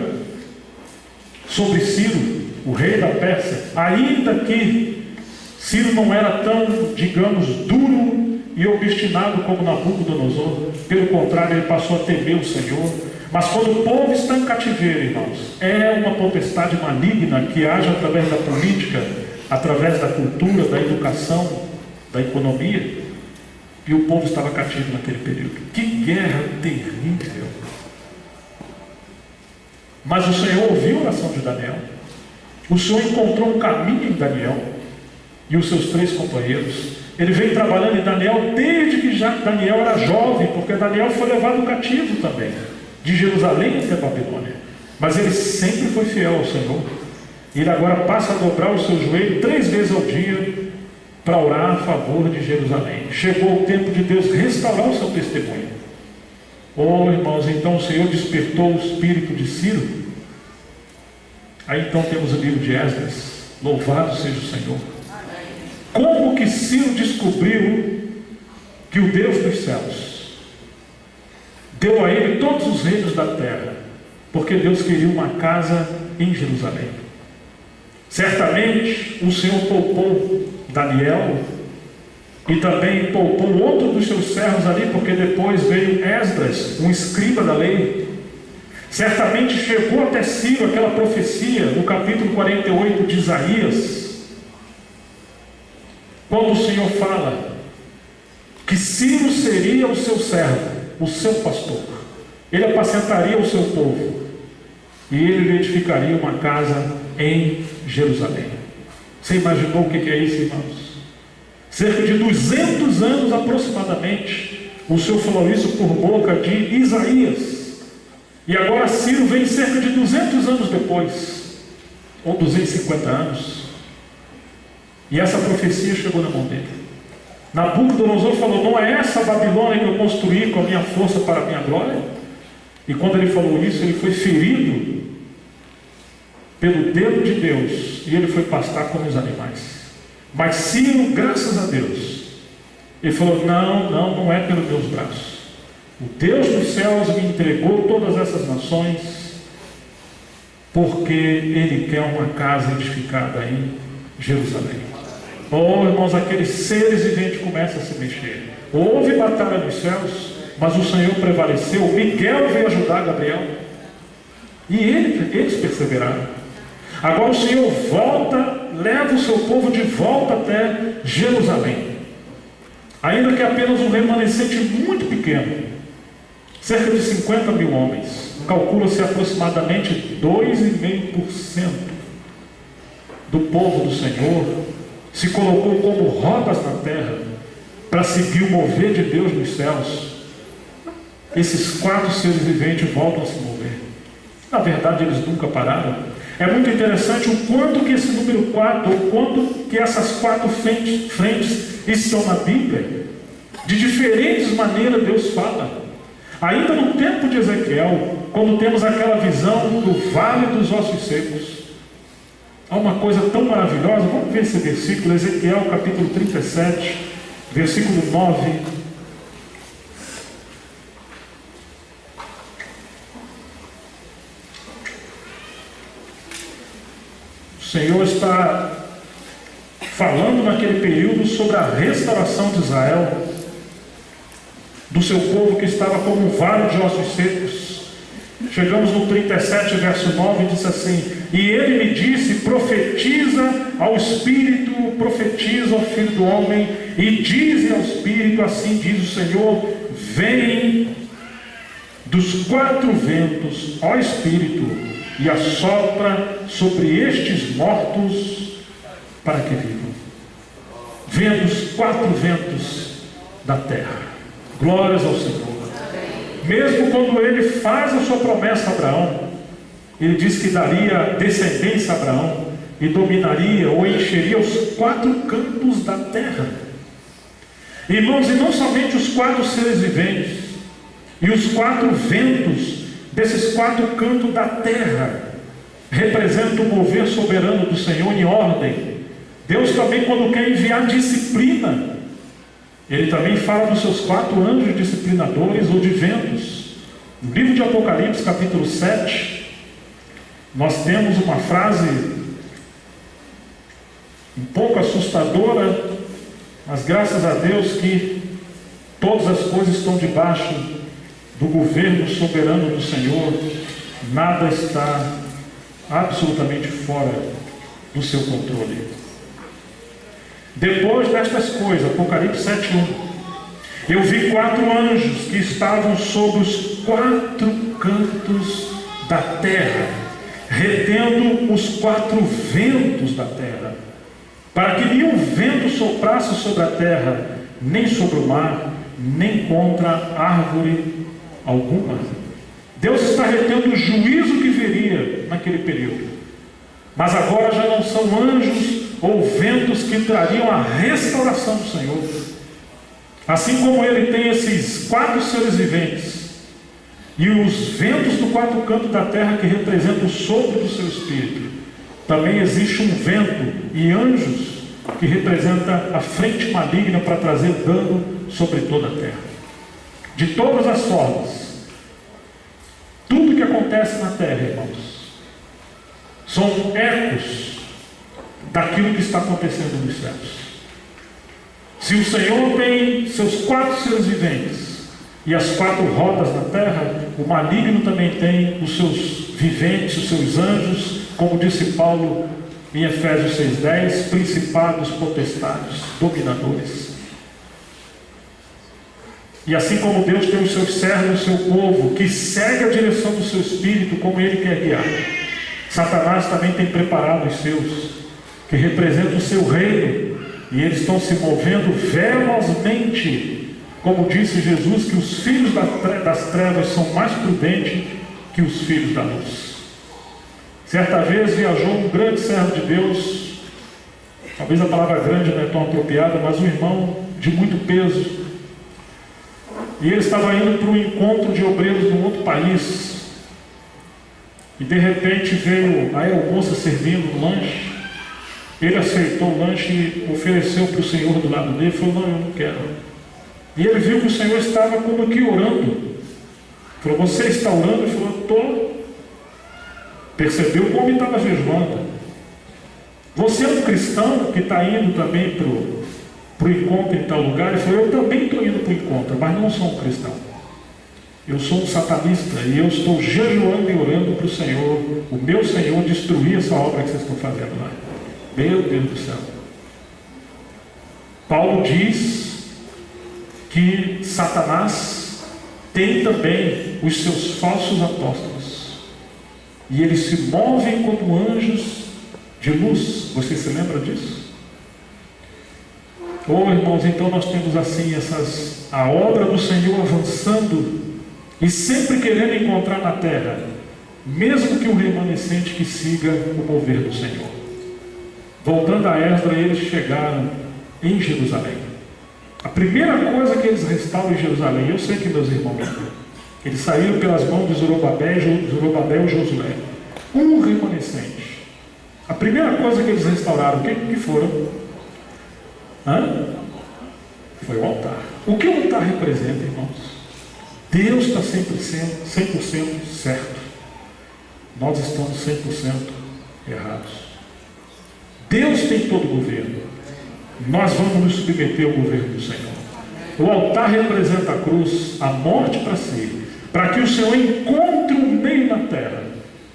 sobre Ciro, o rei da Pérsia. Ainda que Ciro não era tão, digamos, duro e obstinado como Nabucodonosor, pelo contrário, ele passou a temer o Senhor. Mas quando o povo está em cativeiro, irmãos, é uma potestade maligna que age através da política, através da cultura, da educação, da economia, e o povo estava cativo naquele período. Que guerra terrível! Mas o Senhor ouviu a oração de Daniel. O Senhor encontrou um caminho em Daniel e os seus 3 companheiros. Ele veio trabalhando em Daniel desde que já Daniel era jovem, porque Daniel foi levado cativo também, de Jerusalém até Babilônia. Mas ele sempre foi fiel ao Senhor. Ele agora passa a dobrar o seu joelho 3 vezes ao dia para orar a favor de Jerusalém. Chegou o tempo de Deus restaurar o seu testemunho. Irmãos, então o Senhor despertou o espírito de Ciro. Aí então temos o livro de Esdras. Louvado seja o Senhor. Como que Ciro descobriu que o Deus dos céus deu a ele todos os reinos da terra? Porque Deus queria uma casa em Jerusalém. Certamente o Senhor poupou Daniel e também poupou outro dos seus servos ali, porque depois veio Esdras, um escriba da lei. Certamente chegou até Ciro aquela profecia no capítulo 48 de Isaías, quando o Senhor fala que Ciro seria o seu servo, o seu pastor. Ele apacentaria o seu povo e ele edificaria uma casa em Jerusalém. Você imaginou o que é isso, irmãos? Cerca de 200 anos aproximadamente, o Senhor falou isso por boca de Isaías. E agora Ciro vem cerca de 200 anos depois, ou 250 anos, e essa profecia chegou na mão dele. Nabucodonosor falou: não é essa a Babilônia que eu construí com a minha força para a minha glória? E quando ele falou isso, ele foi ferido pelo dedo de Deus, e ele foi pastar como os animais. Mas Ciro, graças a Deus, ele falou: não é pelos meus braços. O Deus dos céus me entregou todas essas nações porque Ele quer uma casa edificada em Jerusalém. Oh, irmãos, aqueles seres viventes começam a se mexer. Houve batalha nos céus, mas o Senhor prevaleceu. Miguel veio ajudar Gabriel, e eles perseveraram. Agora o Senhor volta, leva o seu povo de volta até Jerusalém, ainda que apenas um remanescente muito pequeno, cerca de 50 mil homens. Calcula-se aproximadamente 2,5% do povo do Senhor se colocou como rodas na terra para seguir o mover de Deus nos céus. Esses 4 seres viventes voltam a se mover. Na verdade, eles nunca pararam. É muito interessante o quanto que esse número 4, o quanto que essas 4 frentes estão na Bíblia. De diferentes maneiras Deus fala. Ainda no tempo de Ezequiel, quando temos aquela visão do vale dos ossos secos, há uma coisa tão maravilhosa. Vamos ver esse versículo, Ezequiel capítulo 37, versículo 9. O Senhor está falando naquele período sobre a restauração de Israel, do seu povo que estava como um vale de ossos secos. Chegamos no 37, verso 9, e diz assim: e ele me disse, profetiza ao Espírito, profetiza ao Filho do Homem, e dize ao Espírito, assim diz o Senhor, vem dos 4 ventos, ó Espírito, e assopra sobre estes mortos, para que vivam. Vem dos 4 ventos da terra. Glórias ao Senhor. Mesmo quando ele faz a sua promessa a Abraão, ele diz que daria descendência a Abraão e dominaria ou encheria os 4 cantos da terra. Irmãos, e não somente os 4 seres viventes e os 4 ventos desses 4 cantos da terra representam o mover soberano do Senhor em ordem. Deus também, quando quer enviar disciplina, Ele também fala dos seus 4 anjos disciplinadores ou de ventos. No livro de Apocalipse, capítulo 7, nós temos uma frase um pouco assustadora, mas graças a Deus que todas as coisas estão debaixo do governo soberano do Senhor, nada está absolutamente fora do seu controle. Depois destas coisas, Apocalipse 7:1, eu vi 4 anjos que estavam sobre os 4 cantos da terra, retendo os 4 ventos da terra, para que nenhum vento soprasse sobre a terra, nem sobre o mar, nem contra árvore alguma. Deus está retendo o juízo que viria naquele período. Mas agora já não são anjos ou ventos que trariam a restauração do Senhor. Assim como Ele tem esses 4 seres viventes e os ventos do 4 cantos da terra que representam o sopro do seu Espírito, também existe um vento e anjos que representa a frente maligna para trazer dano sobre toda a terra. De todas as formas, tudo que acontece na terra, irmãos, são ecos daquilo que está acontecendo nos céus. Se o Senhor tem seus 4 seres viventes e as 4 rodas na terra, o maligno também tem os seus viventes, os seus anjos, como disse Paulo em Efésios 6:10, principados, potestades, dominadores. E assim como Deus tem os seus servos, o seu povo, que segue a direção do seu Espírito como Ele quer guiar, Satanás também tem preparado os seus, que representam o seu reino, e eles estão se movendo velozmente, como disse Jesus, que os filhos das trevas são mais prudentes que os filhos da luz. Certa vez viajou um grande servo de Deus, talvez a palavra grande não é tão apropriada, mas um irmão de muito peso, e ele estava indo para um encontro de obreiros num outro país, e de repente veio a aeromoça servindo um lanche. Ele aceitou o lanche e ofereceu para o Senhor do lado dele, falou: não, eu não quero. E ele viu que o Senhor estava como que orando. Falou: você está orando? Ele falou: estou. Percebeu como estava jejuando. Você é um cristão que está indo também para o encontro em tal lugar, e falou: eu também estou indo para o encontro, mas não sou um cristão. Eu sou um satanista e eu estou jejuando e orando para o Senhor, o meu Senhor, destruir essa obra que vocês estão fazendo lá. Meu Deus do céu. Paulo diz que Satanás tem também os seus falsos apóstolos, e eles se movem como anjos de luz. Você se lembra disso? Oh, irmãos, então nós temos assim a obra do Senhor avançando e sempre querendo encontrar na terra, mesmo que um remanescente que siga o mover do Senhor. Voltando a Esdras, eles chegaram em Jerusalém. A primeira coisa que eles restauram em Jerusalém, eu sei que meus irmãos, eles saíram pelas mãos de Zorobabel e Josué, um remanescente. A primeira coisa que eles restauraram, o que foram? Foi o altar. O que o altar representa, irmãos? Deus está sempre 100% certo. Nós estamos 100% errados. Deus tem todo o governo. Nós vamos nos submeter ao governo do Senhor. O altar representa a cruz, a morte para si, para que o Senhor encontre um meio na terra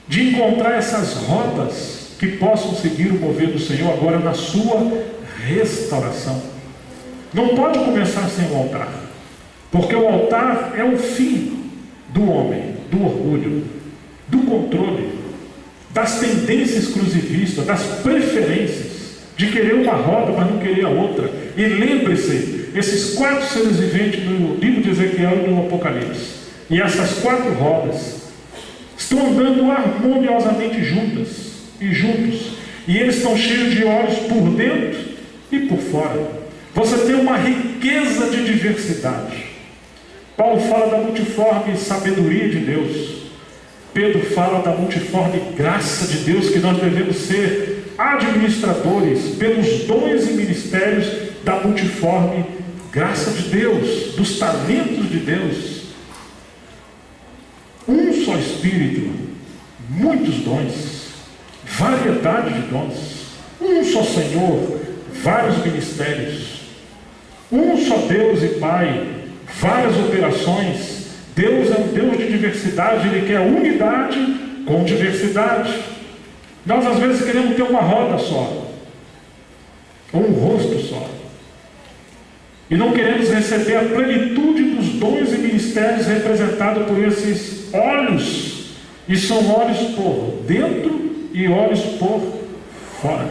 de encontrar essas rodas que possam seguir o mover do Senhor agora na sua restauração. Não pode começar sem o altar, porque o altar é o fim do homem, do orgulho, do controle, das tendências exclusivistas, das preferências, de querer uma roda, mas não querer a outra. E lembre-se, esses 4 seres viventes no livro de Ezequiel e no Apocalipse, e essas 4 rodas estão andando harmoniosamente juntas e juntos, e eles estão cheios de olhos por dentro e por fora. Você tem uma riqueza de diversidade. Paulo fala da multiforme sabedoria de Deus. Pedro fala da multiforme graça de Deus, que nós devemos ser administradores pelos dons e ministérios da multiforme graça de Deus, dos talentos de Deus. Um só Espírito, muitos dons, variedade de dons. Um só Senhor, vários ministérios. Um só Deus e Pai, várias operações. Deus é um Deus de diversidade, Ele quer unidade com diversidade. Nós às vezes queremos ter uma roda só, ou um rosto só, e não queremos receber a plenitude dos dons e ministérios representados por esses olhos, e são olhos por dentro e olhos por fora.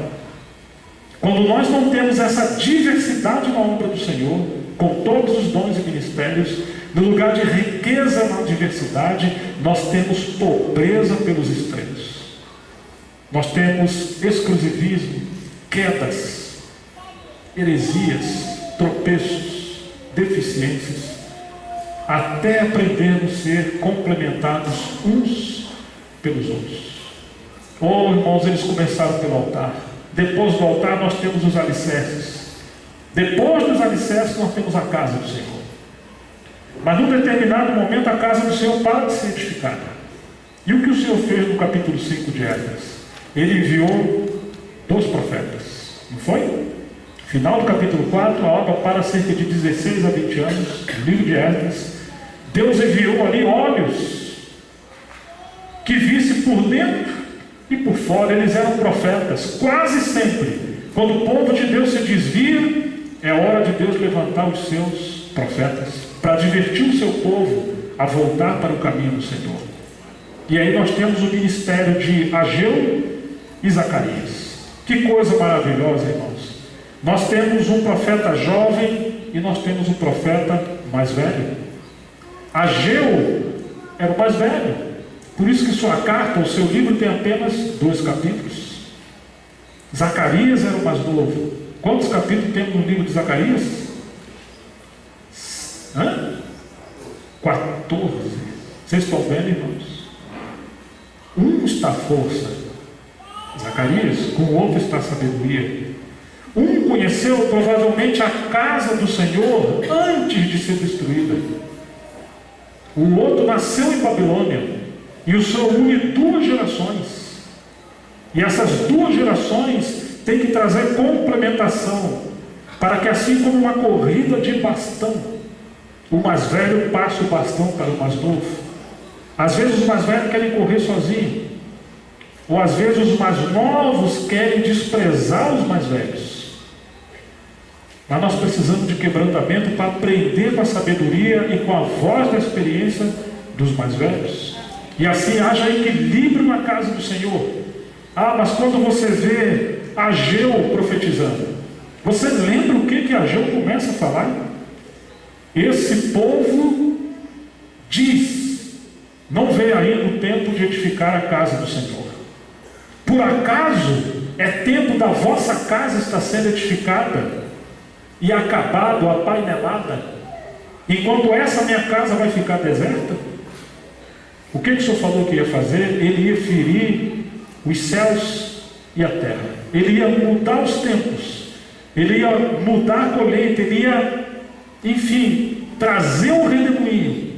Quando nós não temos essa diversidade na obra do Senhor, com todos os dons e ministérios, no lugar de riqueza na diversidade, nós temos pobreza pelos extremos. Nós temos exclusivismo, quedas, heresias, tropeços, deficiências, até aprendermos a ser complementados uns pelos outros. Oh, irmãos, eles começaram pelo altar. Depois do altar nós temos os alicerces. Depois dos alicerces nós temos a casa do Senhor. Mas num determinado momento a casa do Senhor para de ser edificada. E o que o Senhor fez no capítulo 5 de Esdras? Ele enviou 2 profetas, não foi? Final do capítulo 4, a obra para cerca de 16 a 20 anos, no livro de Esdras. Deus enviou ali olhos que vissem por dentro e por fora. Eles eram profetas. Quase sempre, quando o povo de Deus se desvia, é hora de Deus levantar os seus profetas para divertir o seu povo a voltar para o caminho do Senhor. E aí nós temos o ministério de Ageu e Zacarias. Que coisa maravilhosa, irmãos. Nós temos um profeta jovem e nós temos um profeta mais velho. Ageu era o mais velho, por isso que sua carta, o seu livro, tem apenas 2 capítulos. Zacarias era o mais novo. Quantos capítulos temos no livro de Zacarias? 14. Vocês estão vendo, irmãos? Um está a força, Zacarias, com o outro está a sabedoria. Um conheceu provavelmente a casa do Senhor antes de ser destruída. O outro nasceu em Babilônia, e o Senhor une 2 gerações. E essas duas gerações têm que trazer complementação, para que assim como uma corrida de bastão, o mais velho passe o bastão para o mais novo. Às vezes os mais velhos querem correr sozinhos, ou às vezes os mais novos querem desprezar os mais velhos. Mas nós precisamos de quebrantamento para aprender com a sabedoria e com a voz da experiência dos mais velhos. E assim haja equilíbrio na casa do Senhor. Mas quando você vê Ageu profetizando, você lembra o que Ageu começa a falar? Esse povo diz: não veio ainda o tempo de edificar a casa do Senhor. Por acaso é tempo da vossa casa estar sendo edificada e acabado, apainelada, enquanto essa minha casa vai ficar deserta? O que o Senhor falou que ia fazer? Ele ia ferir os céus e a terra. Ele ia mudar os tempos. Ele ia mudar a colheita. Ele ia, enfim, trazer um redemoinho,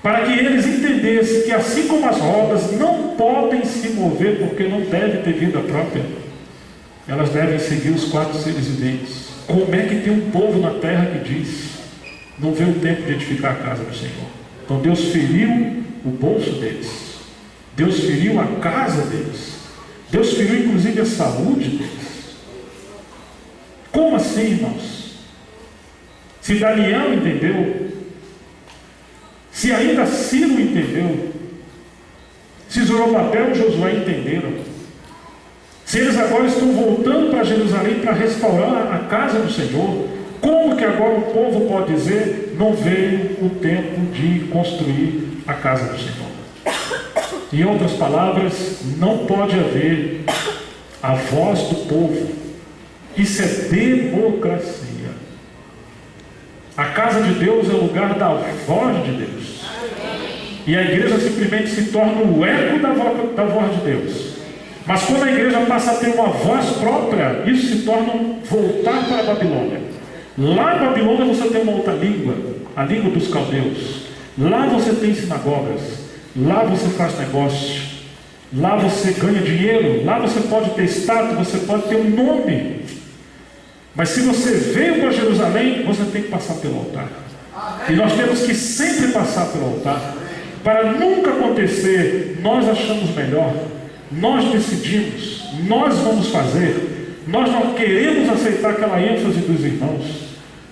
para que eles entendessem que assim como as rodas não podem se mover porque não devem ter vida própria, elas devem seguir os 4 seres viventes. Como é que tem um povo na terra que diz: não vê o tempo de edificar a casa do Senhor? Então Deus feriu o bolso deles, Deus feriu a casa deles, Deus feriu inclusive a saúde deles. Como assim, irmãos? Se Daniel entendeu, se ainda Ciro entendeu, se Zorobabel e Josué entenderam, se eles agora estão voltando para Jerusalém para restaurar a casa do Senhor, como que agora o povo pode dizer: não veio o tempo de construir a casa do Senhor? Em outras palavras, não pode haver a voz do povo. Isso é democracia. A casa de Deus é o lugar da voz de Deus. E a igreja simplesmente se torna o eco da voz de Deus. Mas quando a igreja passa a ter uma voz própria, isso se torna voltar para a Babilônia. Lá em Babilônia você tem uma outra língua, a língua dos caldeus. Lá você tem sinagogas, lá você faz negócio, lá você ganha dinheiro, lá você pode ter status, você pode ter um nome. Mas se você veio para Jerusalém, você tem que passar pelo altar. E nós temos que sempre passar pelo altar, para nunca acontecer: nós achamos melhor, nós decidimos, nós vamos fazer. Nós não queremos aceitar aquela ênfase dos irmãos,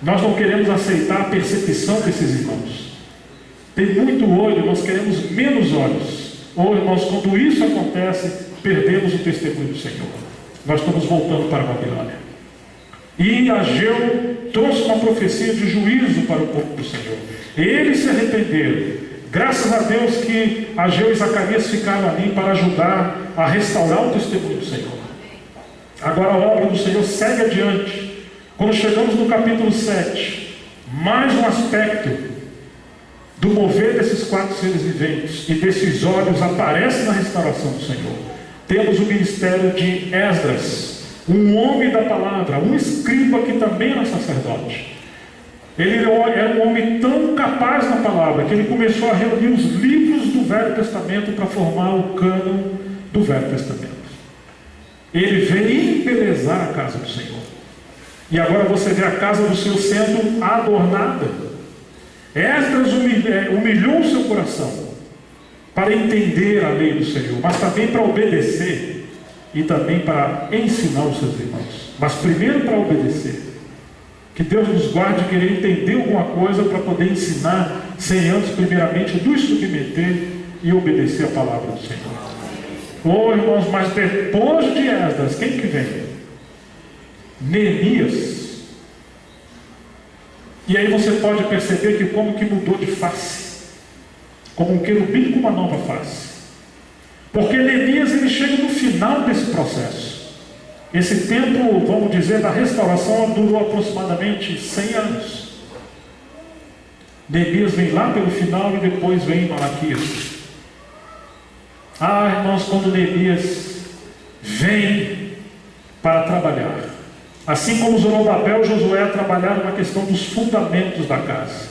nós não queremos aceitar a percepção desses irmãos. Tem muito olho, nós queremos menos olhos. Ou, irmãos, quando isso acontece, perdemos o testemunho do Senhor. Nós estamos voltando para a Babilônia. E Ageu trouxe uma profecia de juízo para o povo do Senhor. Eles se arrependeram. Graças a Deus que Ageu e Zacarias ficaram ali para ajudar a restaurar o testemunho do Senhor. Agora a obra do Senhor segue adiante. Quando chegamos no capítulo 7, mais um aspecto do mover desses 4 seres viventes e desses olhos aparece na restauração do Senhor. Temos o ministério de Esdras, um homem da palavra, um escriba que também era sacerdote. Ele era um homem tão capaz na palavra que ele começou a reunir os livros do Velho Testamento para formar o cânon do Velho Testamento. Ele veio embelezar a casa do Senhor. E agora você vê a casa do Senhor sendo adornada. Esdras humilhou o seu coração para entender a lei do Senhor, mas também para obedecer. E também para ensinar os seus irmãos. Mas primeiro para obedecer. Que Deus nos guarde de querer entender alguma coisa para poder ensinar, sem antes primeiramente nos submeter e obedecer a palavra do Senhor. Irmãos, mas depois de Esdras, quem que vem? Neemias. E aí você pode perceber que como que mudou de face. Como um querubim com uma nova face. Porque Neemias ele chega no final desse processo. Esse tempo, vamos dizer, da restauração durou aproximadamente 100 anos. Neemias vem lá pelo final e depois vem Malaquias. Irmãos, quando Neemias vem para trabalhar, assim como Zorobabel e Josué trabalharam na questão dos fundamentos da casa,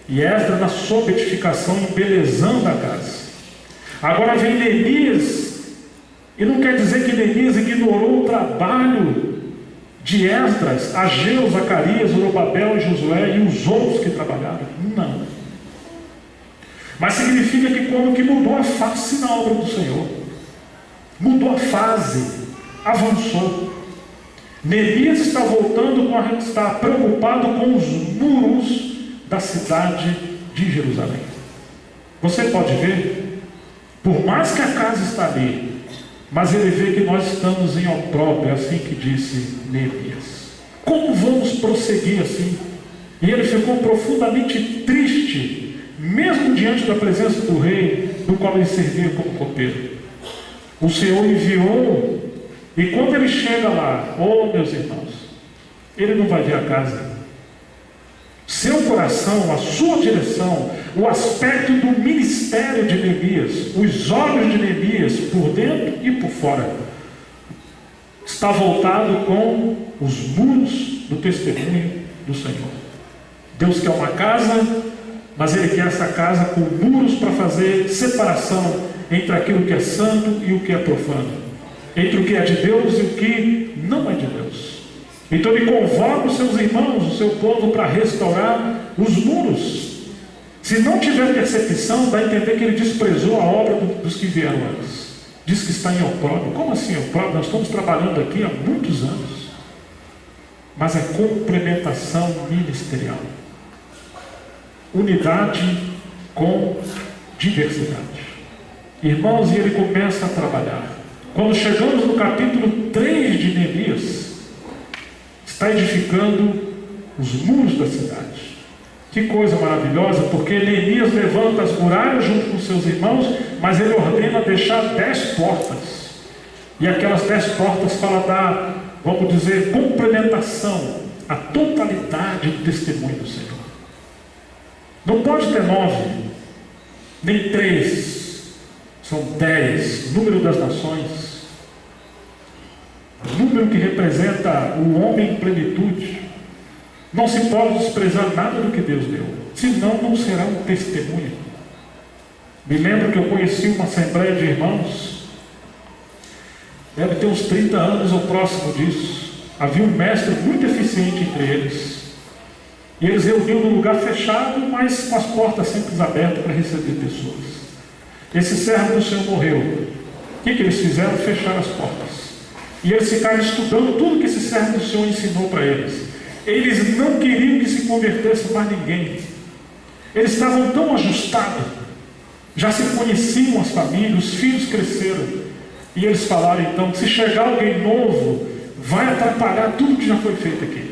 e Esdras na sua edificação, embelezando a casa. Agora vem Neemias E não quer dizer que Neemias ignorou o trabalho de Esdras, Ageu, Zacarias, Zorobabel, Josué e os outros que trabalharam. Não. Mas significa que quando que mudou a face na obra do Senhor, mudou a fase, avançou. Neemias está voltando, está preocupado com os muros da cidade de Jerusalém. Você pode ver, por mais que a casa está ali, mas ele vê que nós estamos em opróbrio, é assim que disse Neemias. Como vamos prosseguir assim? E ele ficou profundamente triste, mesmo diante da presença do rei, do qual ele servia como copeiro. O Senhor enviou, e quando ele chega lá, meus irmãos, ele não vai ver a casa. Seu coração, a sua direção, o aspecto do ministério de Neemias, os olhos de Neemias, por dentro e por fora, está voltado com os muros do testemunho do Senhor. Deus quer uma casa, mas Ele quer essa casa com muros para fazer separação entre aquilo que é santo e o que é profano, entre o que é de Deus e o que não é de Deus. Então ele convoca os seus irmãos, o seu povo, para restaurar os muros. Se não tiver percepção, dá a entender que ele desprezou a obra dos que vieram antes. Diz que está em opróbrio. Como assim opróbrio? Nós estamos trabalhando aqui há muitos anos. Mas é complementação ministerial. Unidade com diversidade. Irmãos, e ele começa a trabalhar. Quando chegamos no capítulo 3 de Neemias, está edificando os muros da cidade. Que coisa maravilhosa, porque Neemias levanta as muralhas junto com seus irmãos, mas ele ordena deixar 10 portas. E aquelas 10 portas falam da, vamos dizer, complementação, a totalidade do testemunho do Senhor. Não pode ter 9, nem 3, são 10, número das nações. Número que representa o homem em plenitude. Não se pode desprezar nada do que Deus deu, senão não será um testemunho. Me lembro que eu conheci uma assembleia de irmãos, deve ter uns 30 anos ou próximo disso. Havia um mestre muito eficiente entre eles, e eles reuniam num lugar fechado, mas com as portas sempre abertas para receber pessoas. Esse servo do Senhor morreu. O que eles fizeram? Fecharam as portas. E eles ficaram estudando tudo que esse servo do Senhor ensinou para eles. Eles não queriam que se convertesse mais ninguém. Eles estavam tão ajustados, já se conheciam as famílias, os filhos cresceram. E eles falaram então, que se chegar alguém novo, vai atrapalhar tudo que já foi feito aqui.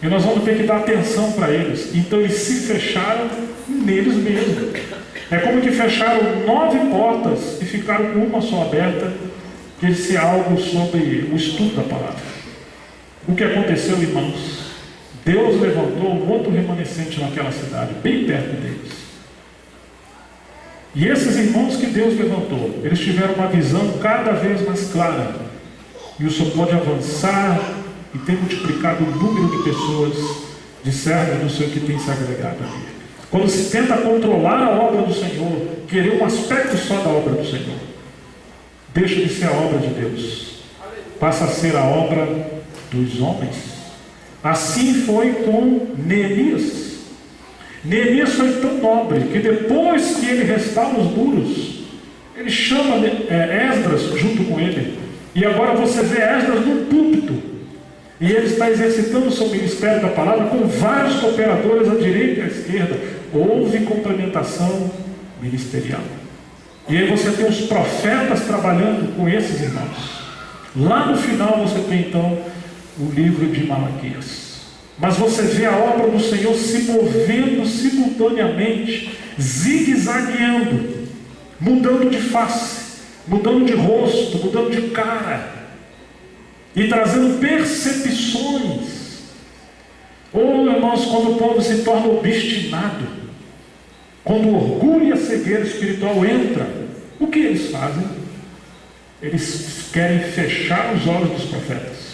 E nós vamos ter que dar atenção para eles. Então eles se fecharam neles mesmos. É como que fecharam 9 portas e ficaram com uma só aberta. Esse é algo sobre o estudo da palavra. O que aconteceu, irmãos? Deus levantou um outro remanescente naquela cidade, bem perto deles. E esses irmãos que Deus levantou, eles tiveram uma visão cada vez mais clara. E o Senhor pode avançar e ter multiplicado o número de pessoas, de servos do Senhor que tem se agregado ali. Quando se tenta controlar a obra do Senhor, querer um aspecto só da obra do Senhor, deixa de ser a obra de Deus, passa a ser a obra dos homens. Assim foi com Neemias. Neemias foi tão nobre que depois que ele restaura os muros, ele chama Esdras junto com ele. E agora você vê Esdras no púlpito, e ele está exercitando o seu ministério da palavra com vários cooperadores à direita e à esquerda. Houve complementação ministerial. E aí você tem os profetas trabalhando com esses irmãos. Lá no final você tem então o livro de Malaquias. Mas você vê a obra do Senhor se movendo simultaneamente, zigue-zagueando, mudando de face, mudando de rosto, mudando de cara, e trazendo percepções. Irmãos, quando o povo se torna obstinado, quando o orgulho e a cegueira espiritual entra, o que eles fazem? Eles querem fechar os olhos dos profetas.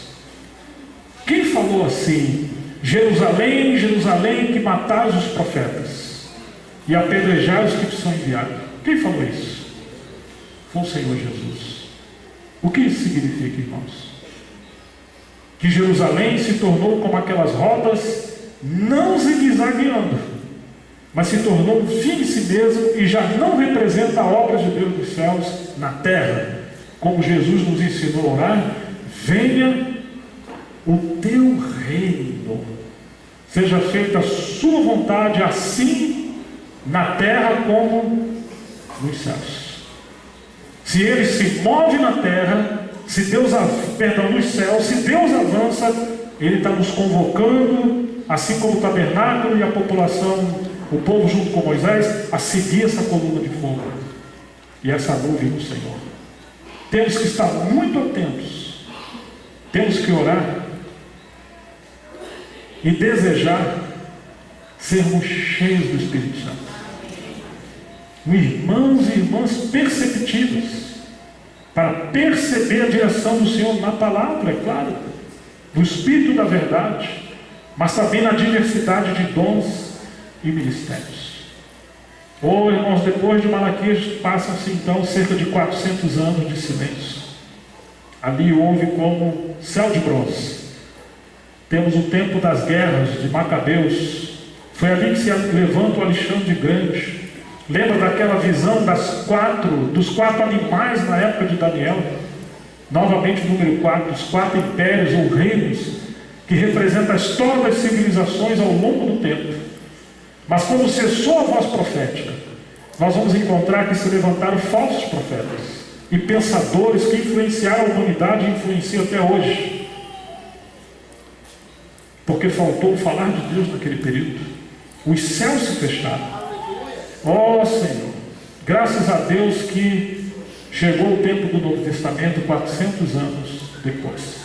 Quem falou assim? Jerusalém, Jerusalém, que matais os profetas e apedrejai os que te são enviados. Quem falou isso? Foi o Senhor Jesus. O que isso significa, irmãos? Que Jerusalém se tornou como aquelas rodas, não zigue-zagueando, mas se tornou um fim em si mesmo e já não representa a obra de Deus dos céus na terra. Como Jesus nos ensinou a orar: venha o teu reino, seja feita a sua vontade, assim na terra como nos céus. Se ele se move na terra, se Deus, nos céus, se Deus avança, ele está nos convocando, assim como o tabernáculo e a população, o povo junto com Moisés, a seguir essa coluna de fogo e essa nuvem do Senhor. Temos que estar muito atentos, temos que orar e desejar sermos cheios do Espírito Santo. Irmãos e irmãs perceptivos, para perceber a direção do Senhor na palavra, é claro, do Espírito da verdade, mas também na diversidade de dons e ministérios. Irmãos, depois de Malaquias passam-se então cerca de 400 anos de silêncio. Ali houve como céu de bronze. Temos o tempo das guerras de Macabeus. Foi ali que se levanta o Alexandre Grande. Lembra daquela visão dos quatro animais na época de Daniel? Novamente o número 4, dos 4 impérios ou reinos, que representa a história das civilizações ao longo do tempo. Mas quando cessou a voz profética, nós vamos encontrar que se levantaram falsos profetas e pensadores que influenciaram a humanidade e influenciam até hoje. Porque faltou falar de Deus naquele período. Os céus se fecharam. Senhor, graças a Deus que chegou o tempo do Novo Testamento 400 anos depois.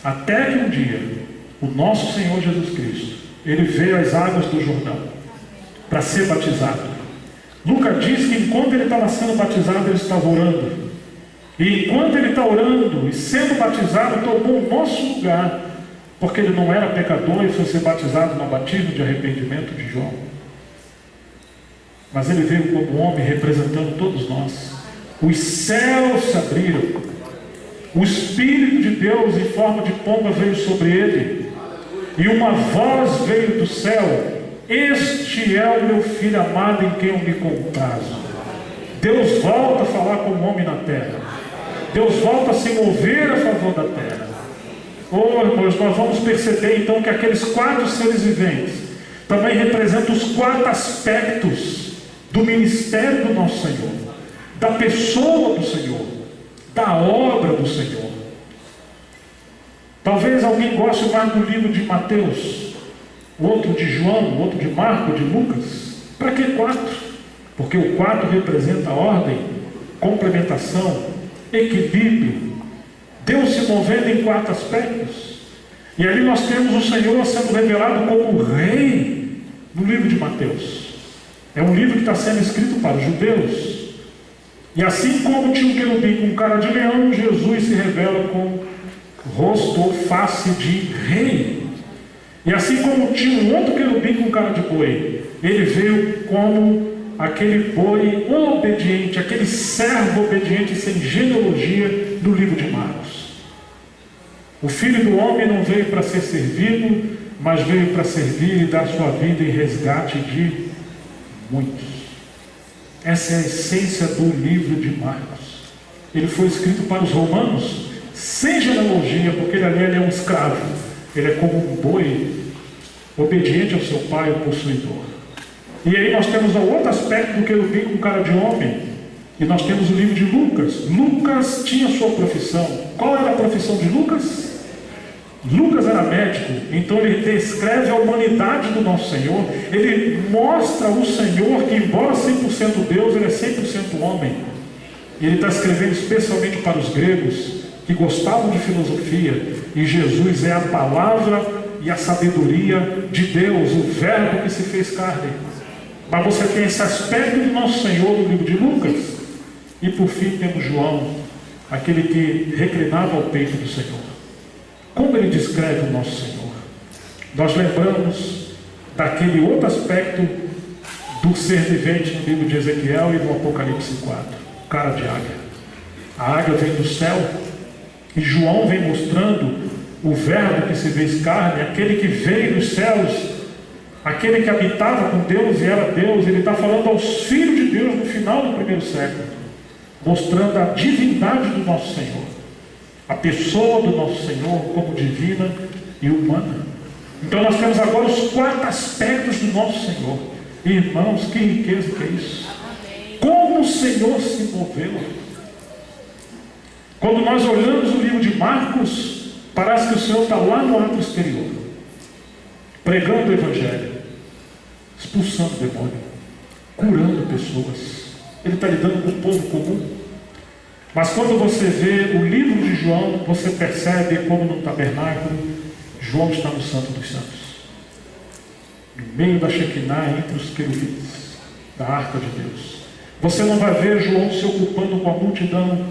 Até que um dia, o nosso Senhor Jesus Cristo, ele veio às águas do Jordão para ser batizado. Lucas diz que enquanto ele estava sendo batizado, ele estava orando. E enquanto ele está orando e sendo batizado, tomou o nosso lugar, porque ele não era pecador e foi ser batizado no batismo de arrependimento de João. Mas ele veio como homem representando todos nós. Os céus se abriram. O Espírito de Deus em forma de pomba veio sobre ele. E uma voz veio do céu: este é o meu filho amado em quem eu me comprazo. Deus volta a falar como homem na terra. Deus volta a se mover a favor da terra. Irmãos, nós vamos perceber então que aqueles 4 seres viventes também representam os 4 aspectos do ministério do nosso Senhor, da pessoa do Senhor, da obra do Senhor. Talvez alguém goste mais do livro de Mateus, outro de João, outro de Marcos, de Lucas. Para que 4? Porque o 4 representa a ordem, complementação, equilíbrio, Deus se movendo em 4 aspectos. E ali nós temos o Senhor sendo revelado como Rei no livro de Mateus. É um livro que está sendo escrito para os judeus. E assim como tinha um querubim com cara de leão, Jesus se revela com rosto ou face de rei. E assim como tinha um outro querubim com cara de boi, ele veio como aquele boi obediente, aquele servo obediente sem genealogia no livro de Marcos. O Filho do Homem não veio para ser servido, mas veio para servir e dar sua vida em resgate de muitos. Essa é a essência do livro de Marcos. Ele foi escrito para os romanos sem genealogia, porque ele é um escravo. Ele é como um boi obediente ao seu pai, o possuidor. E aí nós temos o outro aspecto do querubim com cara de homem. E nós temos o livro de Lucas. Lucas tinha sua profissão. Qual era a profissão de Lucas? Lucas era médico, então ele descreve a humanidade do nosso Senhor. Ele mostra o Senhor que, embora 100% Deus, ele é 100% homem. E ele está escrevendo especialmente para os gregos que gostavam de filosofia. E Jesus é a palavra e a sabedoria de Deus, o verbo que se fez carne. Mas você tem esse aspecto do nosso Senhor no livro de Lucas. E por fim temos João, aquele que reclinava ao peito do Senhor. Como ele descreve o nosso Senhor? Nós lembramos daquele outro aspecto do ser vivente no livro de Ezequiel e no Apocalipse 4, cara de águia. A águia vem do céu, e João vem mostrando o verbo que se fez carne, aquele que veio dos céus, aquele que habitava com Deus e era Deus. Ele está falando aos filhos de Deus no final do primeiro século, mostrando a divindade do nosso Senhor, a pessoa do nosso Senhor como divina e humana. Então nós temos agora os 4 aspectos do nosso Senhor. Irmãos, que riqueza que é isso! Como o Senhor se moveu! Quando nós olhamos o livro de Marcos, parece que o Senhor está lá no ato exterior, pregando o Evangelho, expulsando o demônio, curando pessoas. Ele está lidando com o povo comum. Mas quando você vê o livro de João, você percebe como no tabernáculo, João está no Santo dos Santos, no meio da Shekinah, entre os querubins, da arca de Deus. Você não vai ver João se ocupando com a multidão,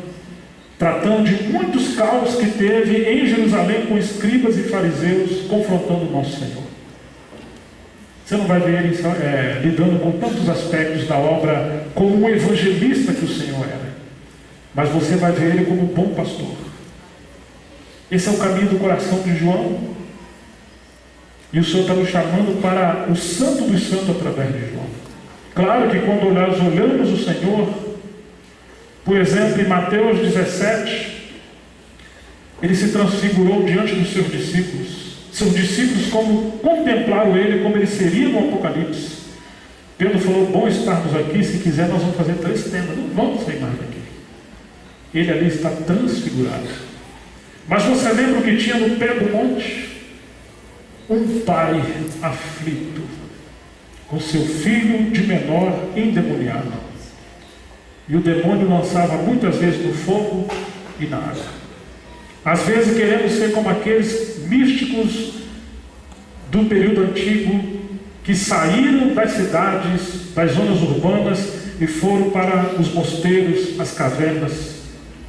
tratando de muitos caos que teve em Jerusalém com escribas e fariseus, confrontando o nosso Senhor. Você não vai ver ele lidando com tantos aspectos da obra como um evangelista que o Senhor era, mas você vai ver ele como um bom pastor. Esse é o caminho do coração de João, e o Senhor está nos chamando para o santo dos santos através de João. Claro que quando olhamos o Senhor, por exemplo, em Mateus 17, ele se transfigurou diante dos seus discípulos. Seus discípulos como contemplaram ele como ele seria no Apocalipse. Pedro falou: bom estarmos aqui, se quiser nós vamos fazer 3 temas, não vamos sair mais daqui. Ele ali está transfigurado. Mas você lembra o que tinha no pé do monte? Um pai aflito, com seu filho de menor endemoniado. E o demônio lançava muitas vezes no fogo e na água. Às vezes queremos ser como aqueles místicos do período antigo que saíram das cidades, das zonas urbanas e foram para os mosteiros, as cavernas,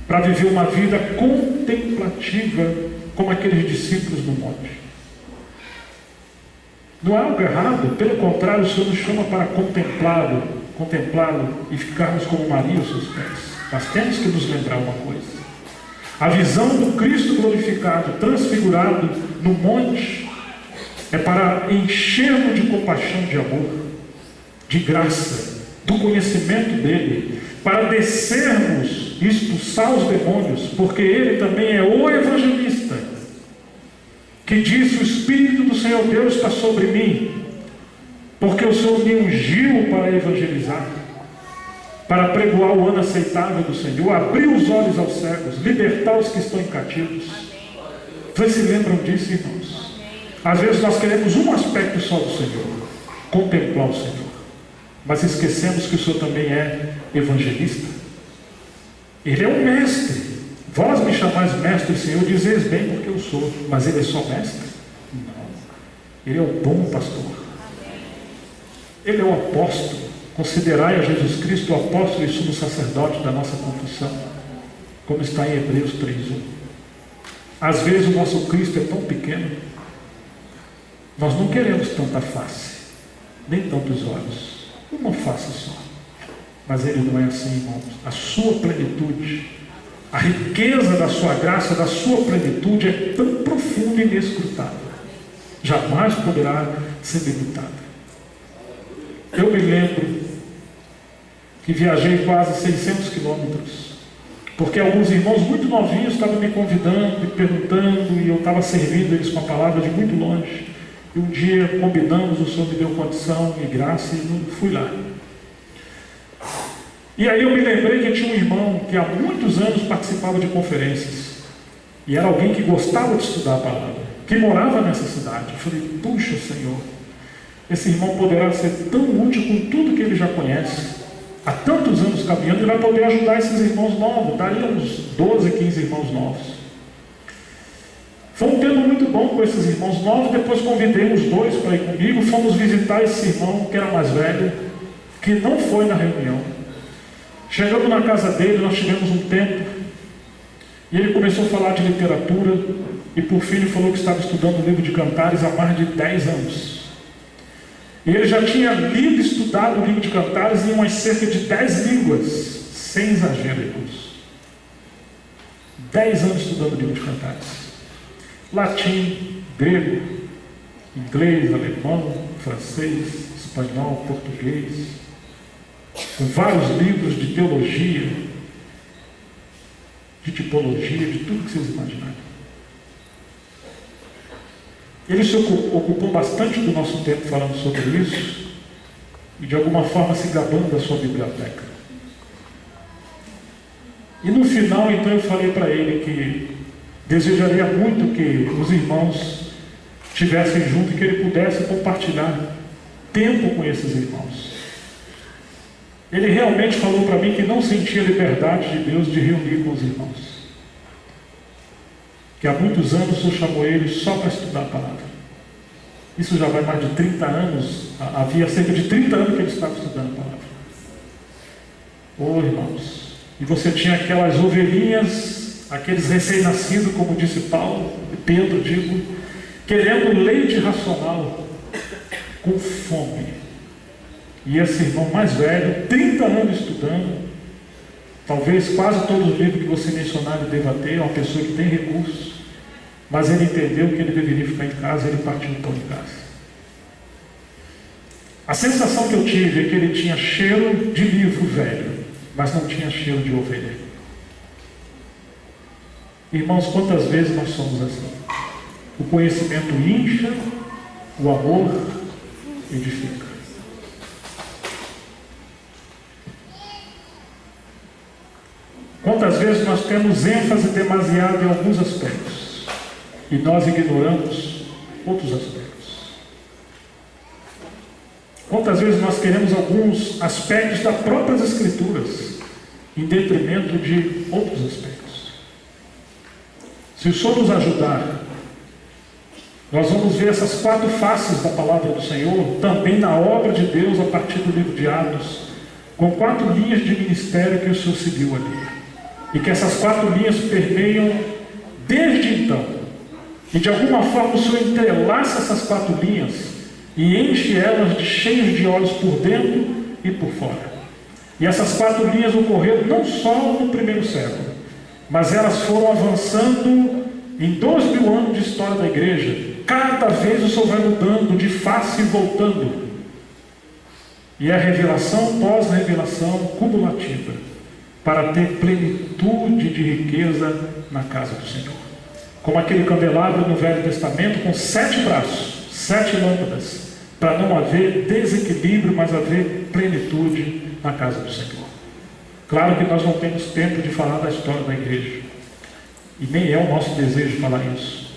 para viver uma vida contemplativa como aqueles discípulos do monte. Não é algo errado, pelo contrário, o Senhor nos chama para contemplá-lo e ficarmos como Maria aos seus pés. Mas temos que nos lembrar uma coisa: a visão do Cristo glorificado, transfigurado no monte, é para enchermos de compaixão, de amor, de graça, do conhecimento dele, para descermos e expulsar os demônios, porque ele também é o evangelista, que diz: o Espírito do Senhor Deus está sobre mim, porque o Senhor me ungiu para evangelizar, para pregoar o ano aceitável do Senhor, abrir os olhos aos cegos, libertar os que estão cativos. Vocês se lembram disso, irmãos? Às vezes nós queremos um aspecto só do Senhor, contemplar o Senhor, mas esquecemos que o Senhor também é evangelista. Ele é um mestre. Vós me chamais mestre, Senhor, dizeis bem porque eu sou, mas ele é só mestre? Não. Ele é o bom pastor. Ele é o apóstolo. Considerai a Jesus Cristo o apóstolo e sumo sacerdote da nossa confissão, como está em Hebreus 3:1. Às vezes o nosso Cristo é tão pequeno, nós não queremos tanta face, nem tantos olhos, uma face só. Mas ele não é assim, irmãos. A sua plenitude, a riqueza da sua graça, da sua plenitude é tão profunda e inescrutável, jamais poderá ser limitada. Eu me lembro que viajei quase 600 quilômetros, porque alguns irmãos muito novinhos estavam me convidando, me perguntando, e eu estava servindo eles com a palavra de muito longe. E um dia combinamos, o Senhor me deu condição e graça, e fui lá. E aí eu me lembrei que tinha um irmão que há muitos anos participava de conferências, e era alguém que gostava de estudar a palavra, que morava nessa cidade. Eu falei: puxa, Senhor, esse irmão poderá ser tão útil com tudo que ele já conhece, há tantos anos caminhando, ele vai poder ajudar esses irmãos novos, daria uns 12, 15 irmãos novos. Foi um tempo muito bom com esses irmãos novos. Depois convidei os 2 para ir comigo, fomos visitar esse irmão que era mais velho, que não foi na reunião. Chegamos na casa dele, nós tivemos um tempo, e ele começou a falar de literatura, e por fim ele falou que estava estudando o livro de Cantares há mais de 10 anos. E ele já tinha lido e estudado o livro de Cantares em umas cerca de 10 línguas, sem exagero, irmãos. 10 anos estudando livros de cantares. Latim, grego, inglês, alemão, francês, espanhol, português, com vários livros de teologia, de tipologia, de tudo que vocês imaginarem. Ele se ocupou bastante do nosso tempo falando sobre isso e de alguma forma se gabando da sua biblioteca. E no final, então, eu falei para ele que desejaria muito que os irmãos estivessem juntos e que ele pudesse compartilhar tempo com esses irmãos. Ele realmente falou para mim que não sentia liberdade de Deus de reunir com os irmãos. Que há muitos anos o Senhor chamou ele só para estudar a palavra. Isso já vai mais de 30 anos, havia cerca de 30 anos que ele estava estudando a palavra. Oh, irmãos, e você tinha aquelas ovelhinhas, aqueles recém-nascidos, como disse Paulo, Pedro, digo, querendo leite racional, com fome. E esse irmão mais velho, 30 anos estudando, talvez quase todos os livros que você mencionar ele deva ter, é uma pessoa que tem recursos, mas ele entendeu que ele deveria ficar em casa e ele partiu o pão de casa. A sensação que eu tive é que ele tinha cheiro de livro velho, mas não tinha cheiro de ovelha. Irmãos, quantas vezes nós somos assim? O conhecimento incha, o amor edifica. Quantas vezes nós temos ênfase demasiada em alguns aspectos e nós ignoramos outros aspectos? Quantas vezes nós queremos alguns aspectos das próprias Escrituras em detrimento de outros aspectos? Se o Senhor nos ajudar, nós vamos ver essas 4 faces da palavra do Senhor também na obra de Deus a partir do livro de Atos, com 4 linhas de ministério que o Senhor seguiu ali. E que essas 4 linhas permeiam desde então. E de alguma forma o Senhor entrelaça essas 4 linhas e enche elas de cheios de olhos por dentro e por fora. E essas 4 linhas ocorreram não só no primeiro século, mas elas foram avançando em 2000 anos de história da igreja. Cada vez o Senhor vai mudando de face e voltando. E é revelação pós-revelação cumulativa, para ter plenitude de riqueza na casa do Senhor. Como aquele candelabro no Velho Testamento com 7 braços, 7 lâmpadas, para não haver desequilíbrio, mas haver plenitude na casa do Senhor. Claro que nós não temos tempo de falar da história da igreja, e nem é o nosso desejo falar isso.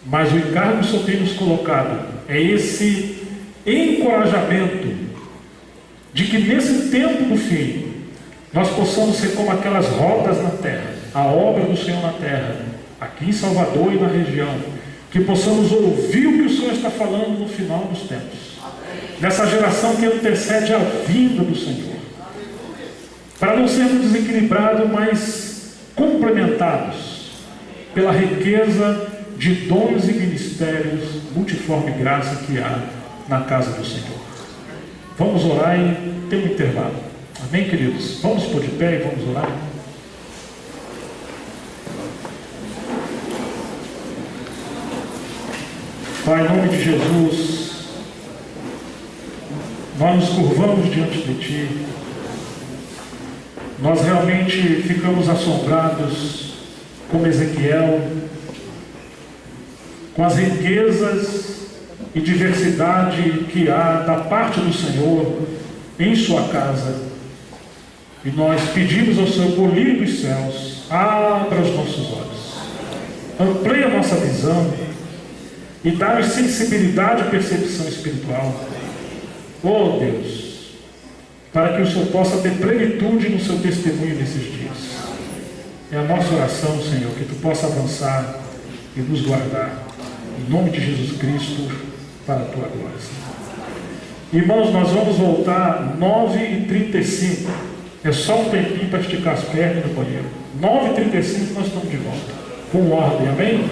Mas o encargo que o Senhor tem nos colocado é esse encorajamento de que nesse tempo do fim nós possamos ser como aquelas rodas na terra, a obra do Senhor na terra, aqui em Salvador e na região, que possamos ouvir o que o Senhor está falando no final dos tempos, nessa geração que antecede a vinda do Senhor, para não sermos desequilibrados, mas complementados pela riqueza de dons e ministérios, multiforme graça que há na casa do Senhor. Vamos orar e ter um intervalo. Amém, queridos? Vamos pôr de pé e vamos orar. Pai, em nome de Jesus, nós nos curvamos diante de Ti. Nós realmente ficamos assombrados, como Ezequiel, com as riquezas e diversidade que há da parte do Senhor em sua casa. E nós pedimos ao Senhor, colhido dos céus, abra os nossos olhos, amplie a nossa visão e dá-nos sensibilidade e percepção espiritual. Oh Deus, para que o Senhor possa ter plenitude no seu testemunho nesses dias. É a nossa oração, Senhor, que Tu possa avançar e nos guardar. Em nome de Jesus Cristo, para a Tua glória. Irmãos, nós vamos voltar 9h35. É só um tempinho para esticar as pernas no banheiro. 9h35 nós estamos de volta. Com ordem, amém?